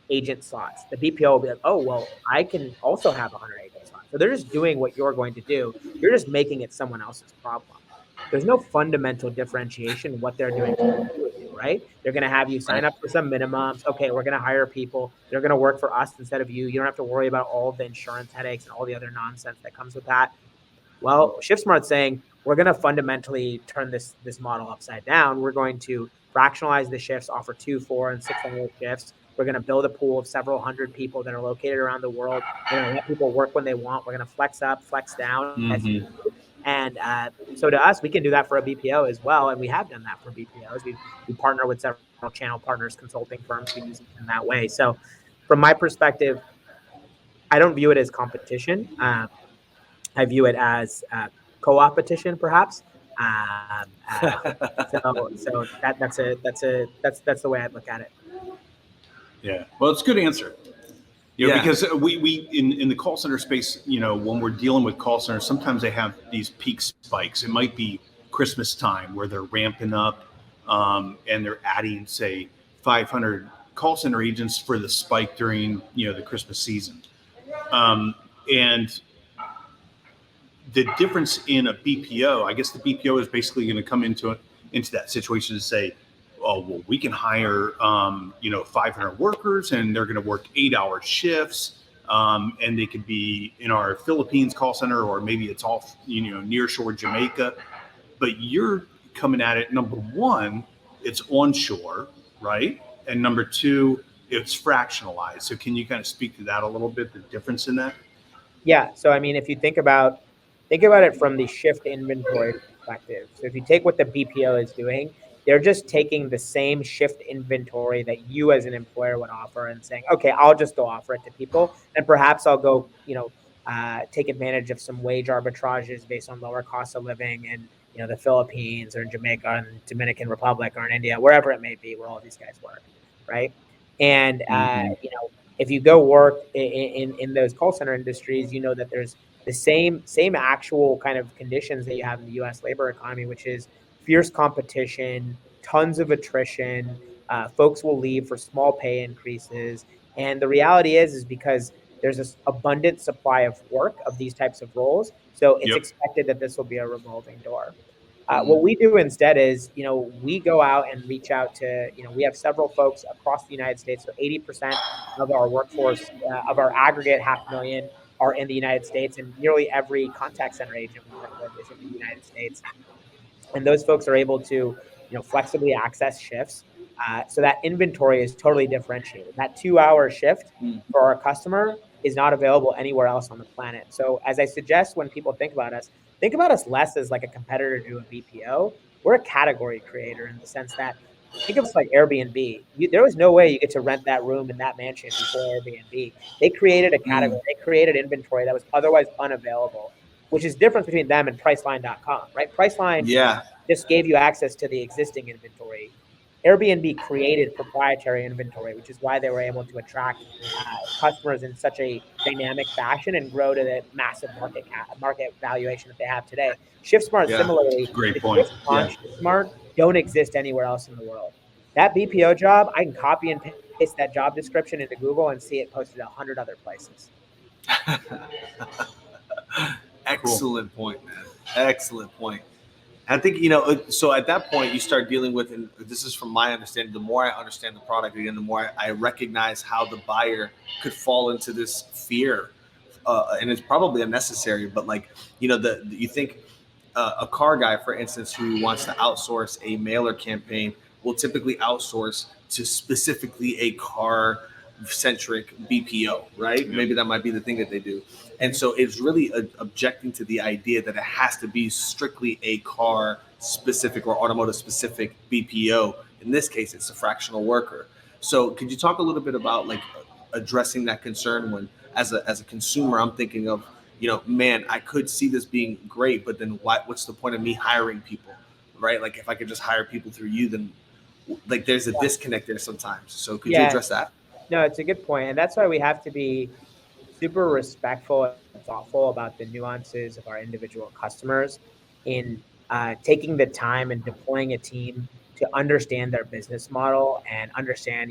[SPEAKER 1] agent slots, the BPO will be like, oh, well, I can also have 100 agent slots. So they're just doing what you're going to do. You're just making it someone else's problem. There's no fundamental differentiation in what they're doing with you, right? They're going to have you sign up for some minimums. Okay, we're going to hire people. They're going to work for us instead of you. You don't have to worry about all the insurance headaches and all the other nonsense that comes with that. Well, Shiftsmart's saying we're going to fundamentally turn this model upside down. We're going to fractionalize the shifts, offer 2, 4, and 6-hour shifts. We're going to build a pool of several hundred people that are located around the world. We're going to let people work when they want. We're going to flex up, flex down. And so to us, we can do that for a BPO as well. And we have done that for BPOs. We partner with several channel partners, consulting firms who use it in that way. So from my perspective, I don't view it as competition. I view it as co-opetition, perhaps. So that's the way I'd look at it.
[SPEAKER 3] Yeah, well, it's a good answer. Because we in the call center space, when we're dealing with call centers, sometimes they have these peak spikes. It might be Christmas time where they're ramping up and they're adding, say, 500 call center agents for the spike during, the Christmas season. And the difference in a BPO, I guess the BPO is basically going to come into that situation to say, oh, well, we can hire, 500 workers and they're going to work 8-hour shifts. And they could be in our Philippines call center, or maybe it's off, near shore Jamaica. But you're coming at it. Number one, it's onshore, right? And number two, it's fractionalized. So can you kind of speak to that a little bit, the difference in that?
[SPEAKER 1] Yeah. So, I mean, if you think about it from the shift inventory perspective. So if you take what the BPO is doing, they're just taking the same shift inventory that you as an employer would offer and saying, okay, I'll just go offer it to people. And perhaps I'll go, take advantage of some wage arbitrages based on lower cost of living in, the Philippines or in Jamaica and Dominican Republic or in India, wherever it may be, where all these guys work, right? And, if you go work in those call center industries, that there's the same actual kind of conditions that you have in the U.S. labor economy, which is fierce competition, tons of attrition, Folks will leave for small pay increases. And the reality is because there's this abundant supply of work of these types of roles. So it's
[SPEAKER 3] Yep.
[SPEAKER 1] expected that this will be a revolving door.
[SPEAKER 2] Mhm.
[SPEAKER 1] What we do instead is, we go out and reach out to, we have several folks across the United States. So 80% of our workforce, of our aggregate 500,000, are in the United States, and nearly every contact center agent we work with is in the United States. And those folks are able to, flexibly access shifts. So that inventory is totally differentiated. That 2-hour shift
[SPEAKER 2] Mm.
[SPEAKER 1] for our customer is not available anywhere else on the planet. So as I suggest, when people think about us less as like a competitor to a BPO. We're a category creator in the sense that, think of us like Airbnb. There was no way you get to rent that room in that mansion before Airbnb. They created a category.
[SPEAKER 2] Mm.
[SPEAKER 1] They created inventory that was otherwise unavailable, which is difference between them and Priceline.com, right? Priceline
[SPEAKER 2] Yeah.
[SPEAKER 1] just gave you access to the existing inventory. Airbnb created proprietary inventory, which is why they were able to attract customers in such a dynamic fashion and grow to the massive market valuation that they have today. Shiftsmart,
[SPEAKER 2] Yeah.
[SPEAKER 1] similarly,
[SPEAKER 3] Great
[SPEAKER 1] the
[SPEAKER 3] point.
[SPEAKER 1] shifts on
[SPEAKER 2] Yeah.
[SPEAKER 1] Shiftsmart don't exist anywhere else in the world. That BPO job, I can copy and paste that job description into Google and see it posted 100 other places.
[SPEAKER 2] Excellent point, man. Excellent point. I think, so at that point you start dealing with, and this is from my understanding, the more I understand the product again, the more I recognize how the buyer could fall into this fear. And it's probably unnecessary, but like, you think a car guy, for instance, who wants to outsource a mailer campaign will typically outsource to specifically a car centric BPO, right?
[SPEAKER 3] Yeah.
[SPEAKER 2] Maybe that might be the thing that they do. And so it's really objecting to the idea that it has to be strictly a car specific or automotive specific BPO. In this case, it's a fractional worker. So could you talk a little bit about like addressing that concern when, as a consumer, I'm thinking of, man, I could see this being great, but then what's the point of me hiring people, right? Like if I could just hire people through you, then like there's a
[SPEAKER 1] Yeah.
[SPEAKER 2] disconnect there sometimes. So could you
[SPEAKER 1] Yeah,
[SPEAKER 2] address that?
[SPEAKER 1] no, it's a good point, and that's why we have to be super respectful and thoughtful about the nuances of our individual customers in taking the time and deploying a team to understand their business model and understand,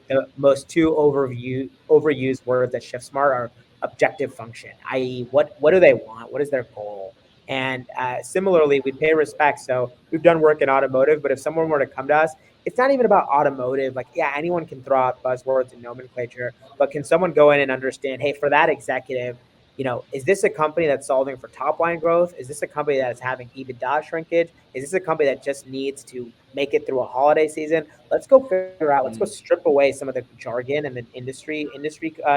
[SPEAKER 1] the most two overused words at ShiftSmart are objective function, i.e., what do they want? What is their goal? And similarly, we pay respect. So we've done work in automotive, but if someone were to come to us, it's not even about automotive. Like, yeah, anyone can throw out buzzwords and nomenclature, but can someone go in and understand, hey, for that executive, is this a company that's solving for top line growth? Is this a company that is having EBITDA shrinkage? Is this a company that just needs to make it through a holiday season? Let's go figure out. Let's go
[SPEAKER 2] Mm.
[SPEAKER 1] strip away some of the jargon and the industry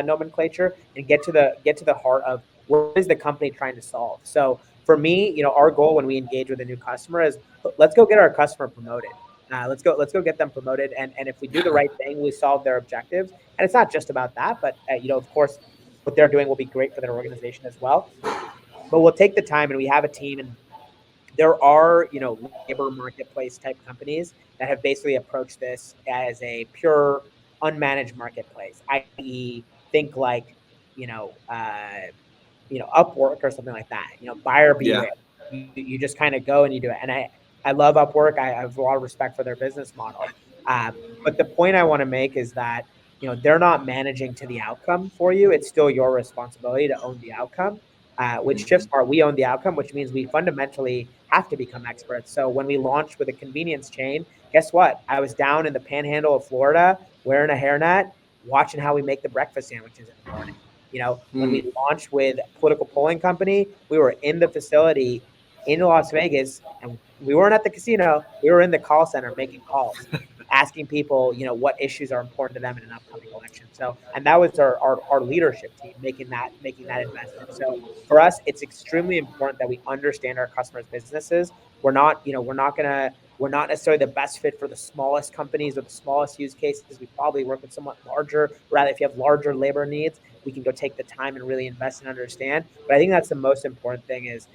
[SPEAKER 1] nomenclature and get to the heart of what is the company trying to solve. So for me, our goal when we engage with a new customer is let's go get our customer promoted. Let's go get them promoted, and if we do the right thing, we solve their objectives. And it's not just about that, but of course, what they're doing will be great for their organization as well. But we'll take the time, and we have a team, and there are labor marketplace type companies that have basically approached this as a pure unmanaged marketplace, i.e., think like Upwork or something like that. Buyer
[SPEAKER 2] Yeah.
[SPEAKER 1] beware. You just kind of go and you do it. And I love Upwork. I have a lot of respect for their business model. But the point I want to make is that they're not managing to the outcome for you. It's still your responsibility to own the outcome. With
[SPEAKER 2] Mhm.
[SPEAKER 1] Shiftsmart, we own the outcome, which means we fundamentally have to become experts. So when we launched with a convenience chain, guess what? I was down in the panhandle of Florida wearing a hairnet, watching how we make the breakfast sandwiches in the morning. When we
[SPEAKER 2] Mm.
[SPEAKER 1] launched with political polling company, we were in the facility in Las Vegas, and we weren't at the casino. We were in the call center making calls, asking people, what issues are important to them in an upcoming election. So, and that was our leadership team making that investment. So for us, it's extremely important that we understand our customers' businesses. We're not necessarily the best fit for the smallest companies or the smallest use cases. We probably work with somewhat larger. Rather, if you have larger labor needs, we can go take the time and really invest and understand. But I think that's the most important thing is,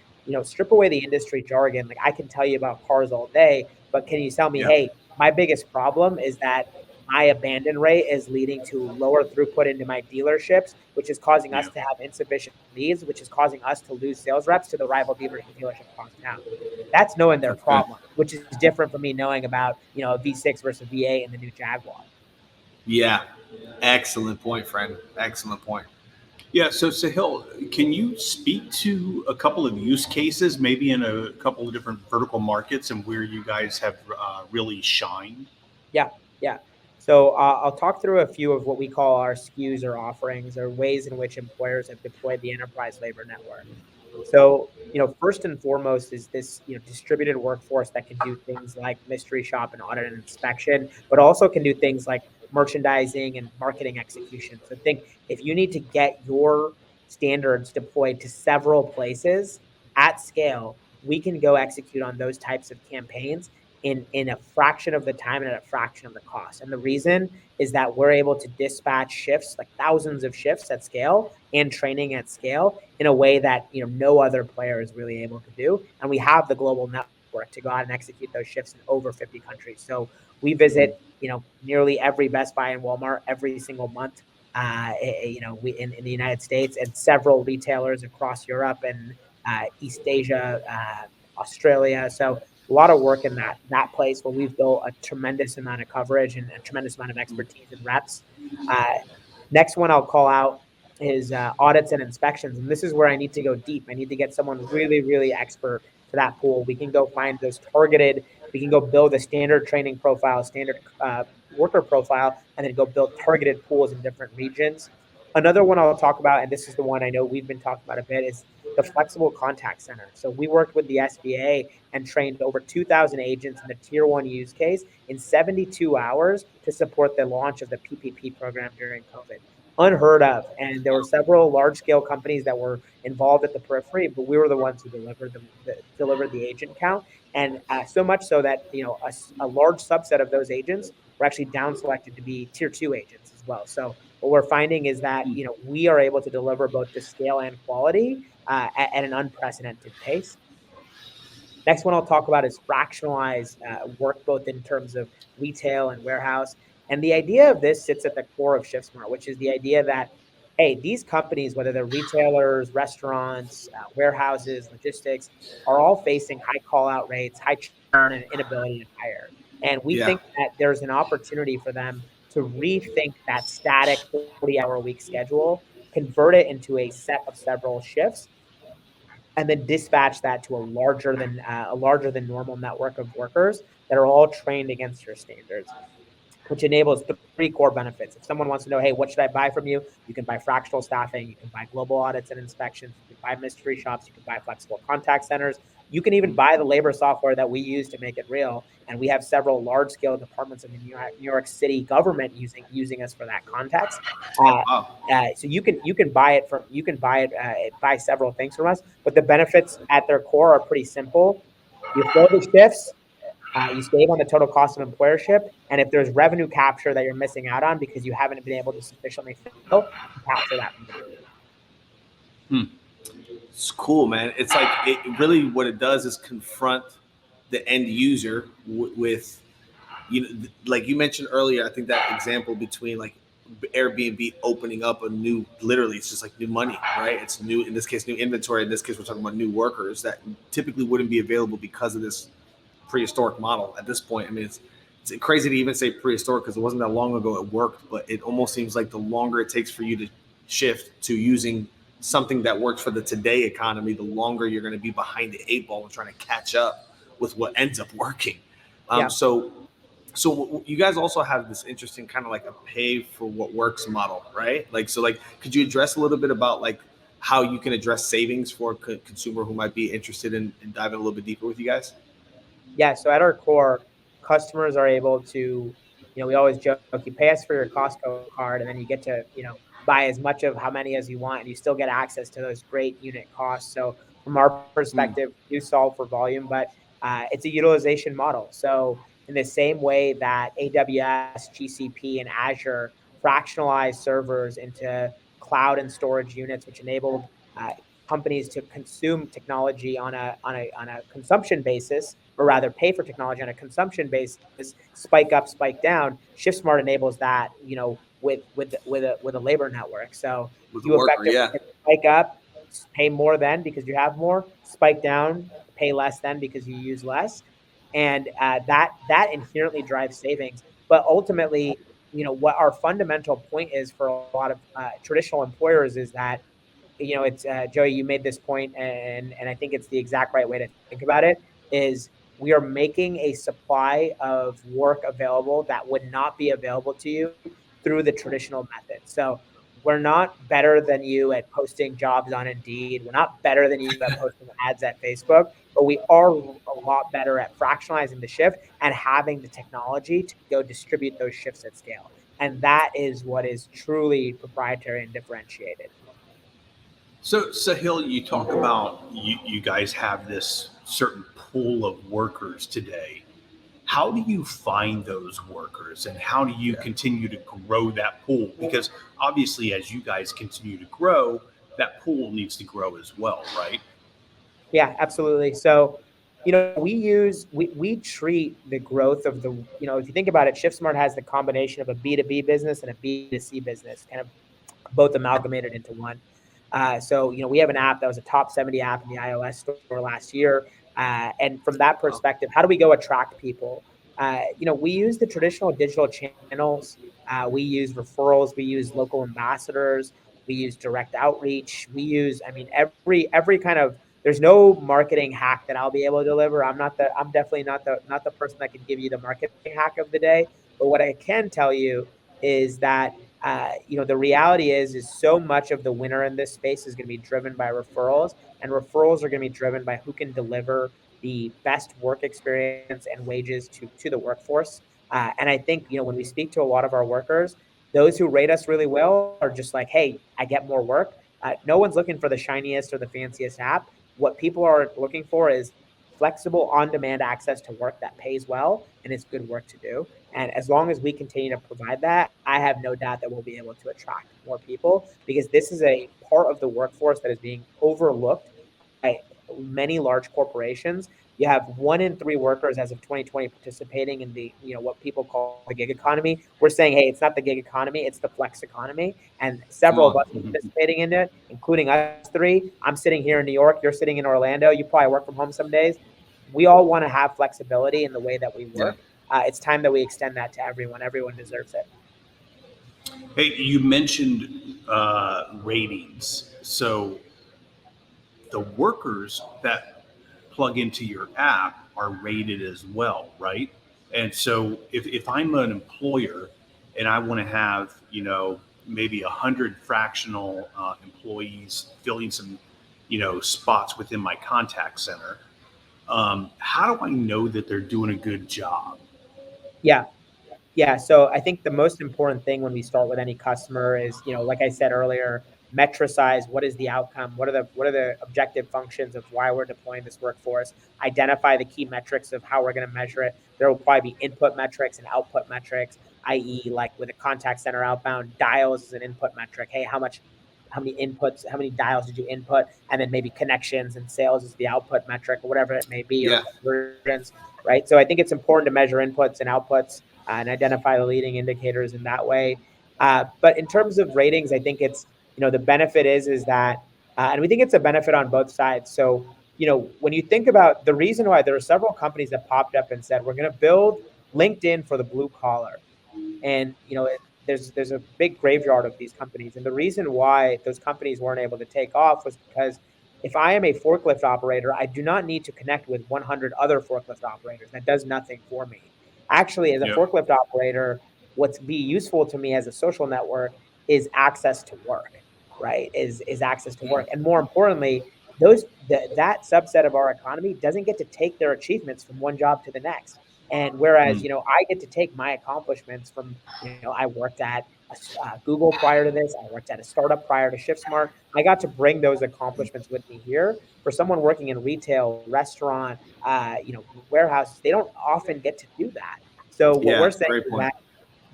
[SPEAKER 1] strip away the industry jargon. Like I can tell you about cars all day, but can you tell me,
[SPEAKER 3] Yeah.
[SPEAKER 1] hey, my biggest problem is that my abandon rate is leading to lower throughput into my dealerships, which is causing us to have insufficient leads, which is causing us to lose sales reps to the rival dealership across town. That's knowing their problem, which is different from me knowing about, a V6 versus V8 and the new Jaguar.
[SPEAKER 2] Yeah. Excellent point, friend. Excellent point.
[SPEAKER 3] Yeah. So Sahil, can you speak to a couple of use cases, maybe in a couple of different vertical markets, and where you guys have really shined?
[SPEAKER 1] Yeah, yeah. So I'll talk through a few of what we call our SKUs or offerings, or ways in which employers have deployed the enterprise labor network. So, first and foremost is this, distributed workforce that can do things like mystery shop and audit and inspection, but also can do things like merchandising and marketing execution. So think, if you need to get your standards deployed to several places at scale, we can go execute on those types of campaigns in a fraction of the time and at a fraction of the cost. And the reason is that we're able to dispatch shifts, like thousands of shifts at scale, and training at scale in a way that no other player is really able to do. And we have the global network to go out and execute those shifts in over 50 countries. So we visit nearly every Best Buy and Walmart every single month. We in the United States, and several retailers across Europe and East Asia, Australia. So a lot of work in that place where we've built a tremendous amount of coverage and a tremendous amount of expertise and reps. Uh, Next one I'll call out is audits and inspections, and this is where I need to go deep. I need to get someone really, really expert to that pool. We can go find those targeted. We can go build a standard training profile, standard worker profile, and then go build targeted pools in different regions. Another one I'll talk about, and this is the one I know we've been talking about a bit, is the flexible contact center. So we worked with the SBA and trained over 2,000 agents in the tier one use case in 72 hours to support the launch of the PPP program during COVID. Unheard of. And there were several large scale companies that were involved at the periphery, but we were the ones who delivered the agent count. And so much so that, a large subset of those agents were actually down selected to be tier two agents as well. So what we're finding is that, we are able to deliver both the scale and quality at an unprecedented pace. Next one I'll talk about is fractionalized work, both in terms of retail and warehouse. And the idea of this sits at the core of Shiftsmart, which is the idea that, hey, these companies, whether they're retailers, restaurants, warehouses, logistics, are all facing high call out rates, high churn, and inability to hire. And we think that there's an opportunity for them to rethink that static 40-hour-a-week schedule, convert it into a set of several shifts, and then dispatch that to a larger than normal network of workers that are all trained against your standards, which enables the three core benefits. If someone wants to know, hey, what should I buy from you? You can buy fractional staffing, you can buy global audits and inspections, you can buy mystery shops, you can buy flexible contact centers, you can even buy the labor software that we use to make it real. And we have several large scale departments in the New York City government using us for that context. So you can buy it buy several things from us, but the benefits at their core are pretty simple. You fill the shifts, you save on the total cost of employership, and if there's revenue capture that you're missing out on because you haven't been able to sufficiently fill, you capture that revenue.
[SPEAKER 2] It's cool, man. It's like it really what it does is confront the end user with, like you mentioned earlier. I think that example between like Airbnb opening up a new, literally, it's just like new money, right? It's new, in this case, new inventory. In this case, we're talking about new workers that typically wouldn't be available because of this prehistoric model at this point. I mean, it's crazy to even say prehistoric because it wasn't that long ago it worked, but it almost seems like the longer it takes for you to shift to using something that works for the today economy, the longer you're going to be behind the eight ball and trying to catch up with what ends up working. So you guys also have this interesting kind of like a pay for what works model, right? Could you address a little bit about like how you can address savings for a consumer who might be interested in diving a little bit deeper with you guys?
[SPEAKER 1] Yeah. So at our core, customers are able to, we always joke, you pay us for your Costco card, and then you get to, buy as much of how many as you want, and you still get access to those great unit costs. So from our perspective, you solve for volume, but it's a utilization model. So in the same way that AWS, GCP, and Azure fractionalize servers into cloud and storage units, which enabled companies to consume technology on a consumption basis, or rather pay for technology on a consumption basis, spike up, spike down. Shiftsmart enables that, with a labor network. So
[SPEAKER 2] With the
[SPEAKER 1] you
[SPEAKER 2] worker,
[SPEAKER 1] effectively
[SPEAKER 2] yeah.
[SPEAKER 1] can spike up, pay more then because you have more, spike down, pay less then because you use less, and that inherently drives savings. But ultimately, what our fundamental point is for a lot of traditional employers is that, it's Joey, you made this point, and I think it's the exact right way to think about it. Is we are making a supply of work available that would not be available to you through the traditional method. So we're not better than you at posting jobs on Indeed. We're not better than you at posting ads at Facebook, but we are a lot better at fractionalizing the shift and having the technology to go distribute those shifts at scale. And that is what is truly proprietary and differentiated.
[SPEAKER 3] So, Sahil, you talk about you guys have this certain pool of workers today. How do you find those workers and how do you continue to grow that pool? Because obviously, as you guys continue to grow, that pool needs to grow as well, right?
[SPEAKER 1] Yeah, absolutely. So, we treat the growth of if you think about it, Shiftsmart has the combination of a B2B business and a B2C business, kind of both amalgamated into one. So, we have an app that was a top 70 app in the iOS store last year. And from that perspective, how do we go attract people? We use the traditional digital channels. We use referrals. We use local ambassadors. We use direct outreach. I mean, every kind of, there's no marketing hack that I'll be able to deliver. I'm definitely not the person that can give you the marketing hack of the day. But what I can tell you is that the reality is so much of the winner in this space is going to be driven by referrals, and referrals are going to be driven by who can deliver the best work experience and wages to the workforce. And I think, when we speak to a lot of our workers, those who rate us really well are just like, hey, I get more work. No one's looking for the shiniest or the fanciest app. What people are looking for is flexible on-demand access to work that pays well and is good work to do. And as long as we continue to provide that, I have no doubt that we'll be able to attract more people, because this is a part of the workforce that is being overlooked by many large corporations. You have 1 in 3 workers as of 2020 participating in the, what people call the gig economy. We're saying, hey, it's not the gig economy, it's the flex economy. And
[SPEAKER 2] Come
[SPEAKER 1] several of
[SPEAKER 2] on.
[SPEAKER 1] us are participating in it, including us three. I'm sitting here in New York, you're sitting in Orlando. You probably work from home some days. We all want to have flexibility in the way that we
[SPEAKER 2] Yeah.
[SPEAKER 1] work. It's time that we extend that to everyone. Everyone deserves it.
[SPEAKER 3] Hey, you mentioned ratings. So the workers that plug into your app are rated as well, right? And so if I'm an employer and I want to have, maybe 100 fractional employees filling some, spots within my contact center, how do I know that they're doing a good job?
[SPEAKER 1] Yeah. Yeah. So I think the most important thing when we start with any customer is, like I said earlier, metricize what is the outcome, what are the objective functions of why we're deploying this workforce, identify the key metrics of how we're going to measure it. There will probably be input metrics and output metrics, i.e., like with a contact center outbound, dials is an input metric. Hey, how many inputs, how many dials did you input? And then maybe connections and sales is the output metric, or whatever it may be, or
[SPEAKER 2] Yeah.
[SPEAKER 1] conversions, right? So I think it's important to measure inputs and outputs and identify the leading indicators in that way. But in terms of ratings, I think it's, the benefit is that, and we think it's a benefit on both sides. So, when you think about the reason why, there are several companies that popped up and said, we're going to build LinkedIn for the blue collar. And, there's a big graveyard of these companies. And the reason why those companies weren't able to take off was because if I am a forklift operator, I do not need to connect with 100 other forklift operators. That does nothing for me. Actually, as a
[SPEAKER 3] Yep.
[SPEAKER 1] forklift operator, what's be useful to me as a social network is access to work, right? Is access to work. And more importantly, that subset of our economy doesn't get to take their achievements from one job to the next. And whereas, I get to take my accomplishments from, I worked at Google prior to this, I worked at a startup prior to Shiftsmart. I got to bring those accomplishments with me here. For someone working in retail, restaurant, warehouses, they don't often get to do that. So what
[SPEAKER 2] Yeah.
[SPEAKER 1] we're saying
[SPEAKER 2] Great
[SPEAKER 1] is
[SPEAKER 2] point.
[SPEAKER 1] that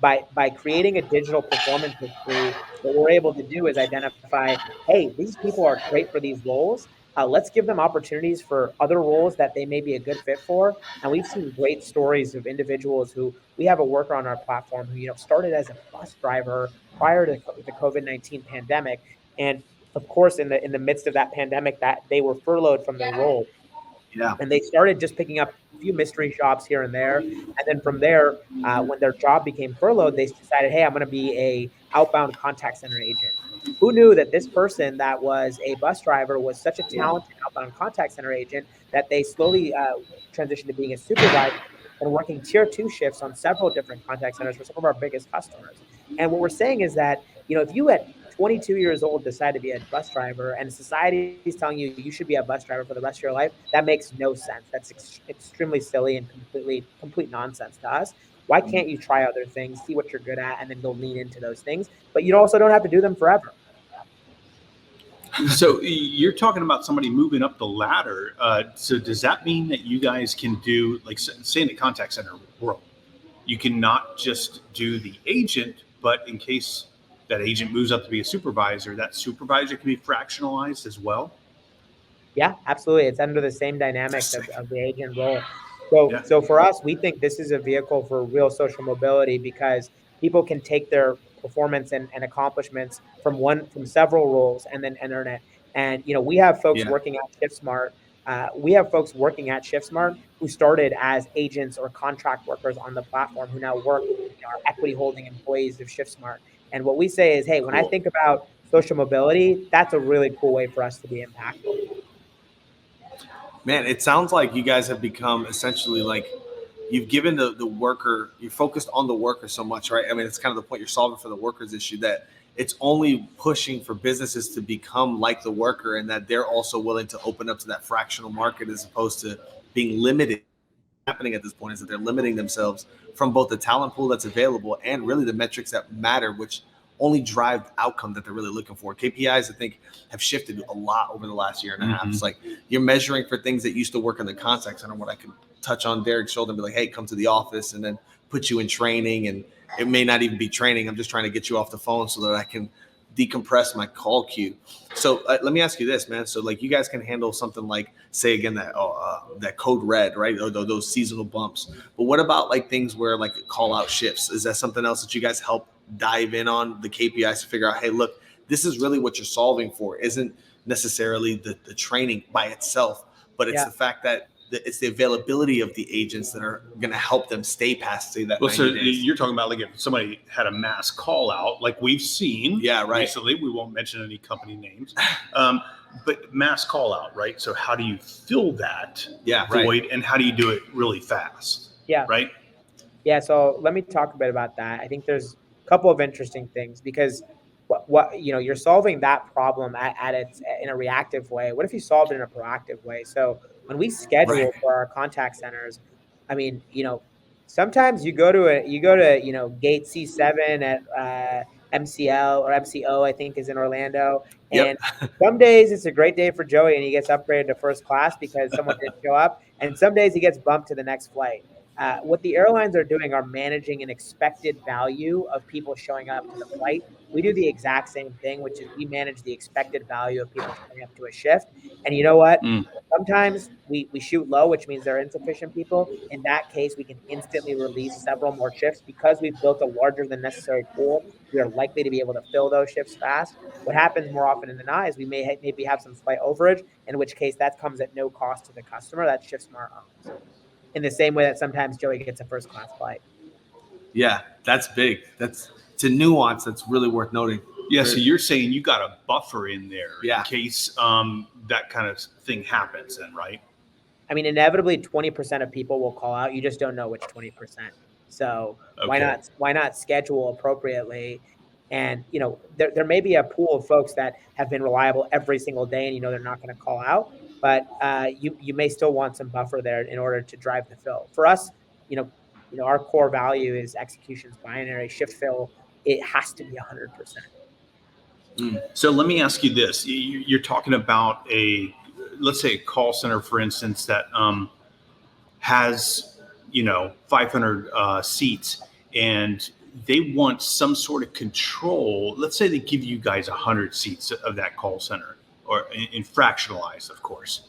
[SPEAKER 1] by creating a digital performance history, what we're able to do is identify, hey, these people are great for these roles. Let's give them opportunities for other roles that they may be a good fit for. And we've seen great stories of individuals who we have a worker on our platform who started as a bus driver prior to the COVID-19 pandemic, and of course, in the midst of that pandemic, that they were furloughed from their role,
[SPEAKER 2] Yeah.
[SPEAKER 1] and they started just picking up a few mystery shops here and there. And then from there, when their job became furloughed, they decided, hey, I'm going to be a outbound contact center agent. Who knew that this person that was a bus driver was such a talented outbound contact center agent that they slowly transitioned to being a supervisor and working tier two shifts on several different contact centers for some of our biggest customers. And what we're saying is that, if you at 22 years old decide to be a bus driver and society is telling you you should be a bus driver for the rest of your life, that makes no sense. That's extremely silly and complete nonsense to us. Why can't you try other things, see what you're good at, and then go lean into those things? But you also don't have to do them forever.
[SPEAKER 3] So you're talking about somebody moving up the ladder. So does that mean that you guys can do, like, say in the contact center world, you can not just do the agent, but in case that agent moves up to be a supervisor, that supervisor can be fractionalized as well?
[SPEAKER 1] Yeah, absolutely. It's under the same dynamics of the agent role. So for us, we think this is a vehicle for real social mobility because people can take their performance and accomplishments from several roles and then enter it. And we have folks working at Shiftsmart. We have folks working at Shiftsmart who started as agents or contract workers on the platform who now work, are equity holding employees of Shiftsmart. And what we say is, hey, when I think about social mobility, that's a really cool way for us to be impactful.
[SPEAKER 2] Man, it sounds like you guys have become essentially like you've given the worker, you're focused on the worker so much, right? I mean, it's kind of the point you're solving for the workers issue, that it's only pushing for businesses to become like the worker, and that they're also willing to open up to that fractional market as opposed to being limited. Happening at this point is that they're limiting themselves from both the talent pool that's available and really the metrics that matter, which only drive the outcome that they're really looking for. KPIs, I think, have shifted a lot over the last year and a half. It's like you're measuring for things that used to work in the contact center. What I can touch on Derek's shoulder and be like, hey, come to the office, and then put you in training. And it may not even be training. I'm just trying to get you off the phone so that I can decompress my call queue. So let me ask you this, man. So like you guys can handle something like, say again, that code red, right? Or those seasonal bumps. But what about like things where like call out shifts? Is that something else that you guys help dive in on the KPIs to figure out, hey, look, this is really what you're solving for? Isn't necessarily the training by itself, but it's the fact that it's the availability of the agents that are going to help them stay past, say, that 90 days.
[SPEAKER 3] You're talking about like if somebody had a mass call out, like we've seen recently, we won't mention any company names, but mass call out, right? So how do you fill that void, and how do you do it really fast? Right?
[SPEAKER 1] Yeah, so let me talk a bit about that. I think there's a couple of interesting things because what you're solving that problem at its in a reactive way. What if you solved it in a proactive way? So when we schedule for our contact centers, I mean, sometimes you go to gate C7 at MCL or MCO, I think is in Orlando. And some days it's a great day for Joey and he gets upgraded to first class because someone didn't show up. And some days he gets bumped to the next flight. What the airlines are doing are managing an expected value of people showing up to the flight. We do the exact same thing, which is we manage the expected value of people showing up to a shift. And you know what? Sometimes we shoot low, which means there are insufficient people. In that case, we can instantly release several more shifts because we've built a larger than necessary pool. We are likely to be able to fill those shifts fast. What happens more often than not is we may maybe have some slight overage, in which case that comes at no cost to the customer. That Shiftsmart owns. In the same way that sometimes Joey gets a first class flight.
[SPEAKER 2] Yeah, that's big. It's a nuance that's really worth noting.
[SPEAKER 3] Yeah, so you're saying you got a buffer in there in case that kind of thing happens then, right?
[SPEAKER 1] I mean, inevitably 20% of people will call out. You just don't know which 20%. So why not schedule appropriately? And, there may be a pool of folks that have been reliable every single day and they're not going to call out. But you may still want some buffer there in order to drive the fill. For us, our core value is execution's binary. Shift fill, it has to be 100%.
[SPEAKER 3] So let me ask you this. You're talking about let's say a call center, for instance, that has 500 seats, and they want some sort of control. Let's say they give you guys 100 seats of that call center, or in fractionalized, of course.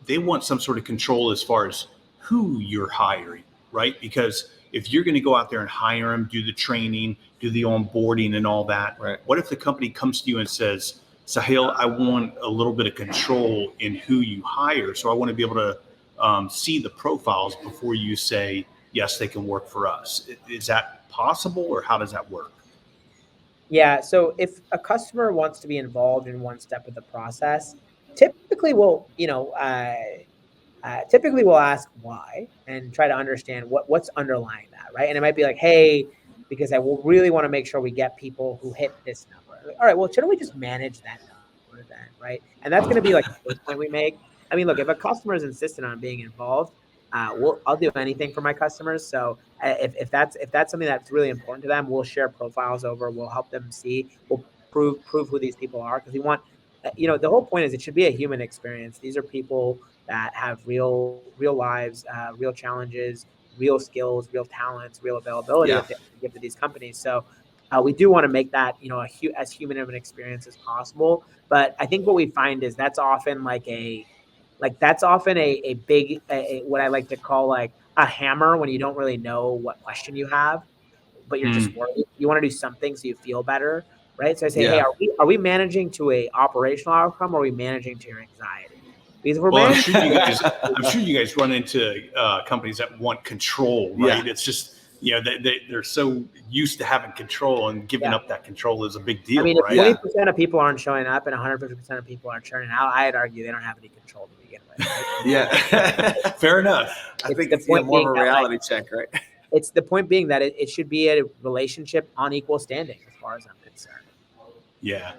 [SPEAKER 3] They want some sort of control as far as who you're hiring, right? Because if you're going to go out there and hire them, do the training, do the onboarding and all that,
[SPEAKER 2] right.
[SPEAKER 3] What if the company comes to you and says, Sahil, I want a little bit of control in who you hire. So I want to be able to see the profiles before you say, yes, they can work for us. Is that possible, or how does that work?
[SPEAKER 1] Yeah. So if a customer wants to be involved in one step of the process, typically typically we'll ask why and try to understand what's underlying that, right? And it might be like, hey, because I will really want to make sure we get people who hit this number. Like, all right, well, shouldn't we just manage that number then, right? And that's going to be like the first point we make. I mean, look, if a customer is insistent on being involved, I'll do anything for my customers. So if that's something that's really important to them, we'll share profiles over. We'll help them see. We'll prove who these people are, because we want, the whole point is it should be a human experience. These are people that have real lives, real challenges, real skills, real talents, real availability that they give to these companies. So we do want to make that as human of an experience as possible. But I think what we find is that's often a big what I like to call like a hammer when you don't really know what question you have, but you're just worried. You want to do something so you feel better, right? So I say, hey, are we managing to a operational outcome, or are we managing to your anxiety? Because if we're
[SPEAKER 3] I'm sure you guys run into companies that want control, right? It's just, they're so used to having control, and giving up that control is a big deal.
[SPEAKER 1] I mean,
[SPEAKER 3] right?
[SPEAKER 1] If 20% of people aren't showing up and 150% of people are churning out, I'd argue they don't have any control to begin with. Right?
[SPEAKER 3] Fair enough.
[SPEAKER 2] I think it's more of a reality check, right?
[SPEAKER 1] It's the point being that it should be a relationship on equal standing as far as I'm concerned.
[SPEAKER 3] Yeah.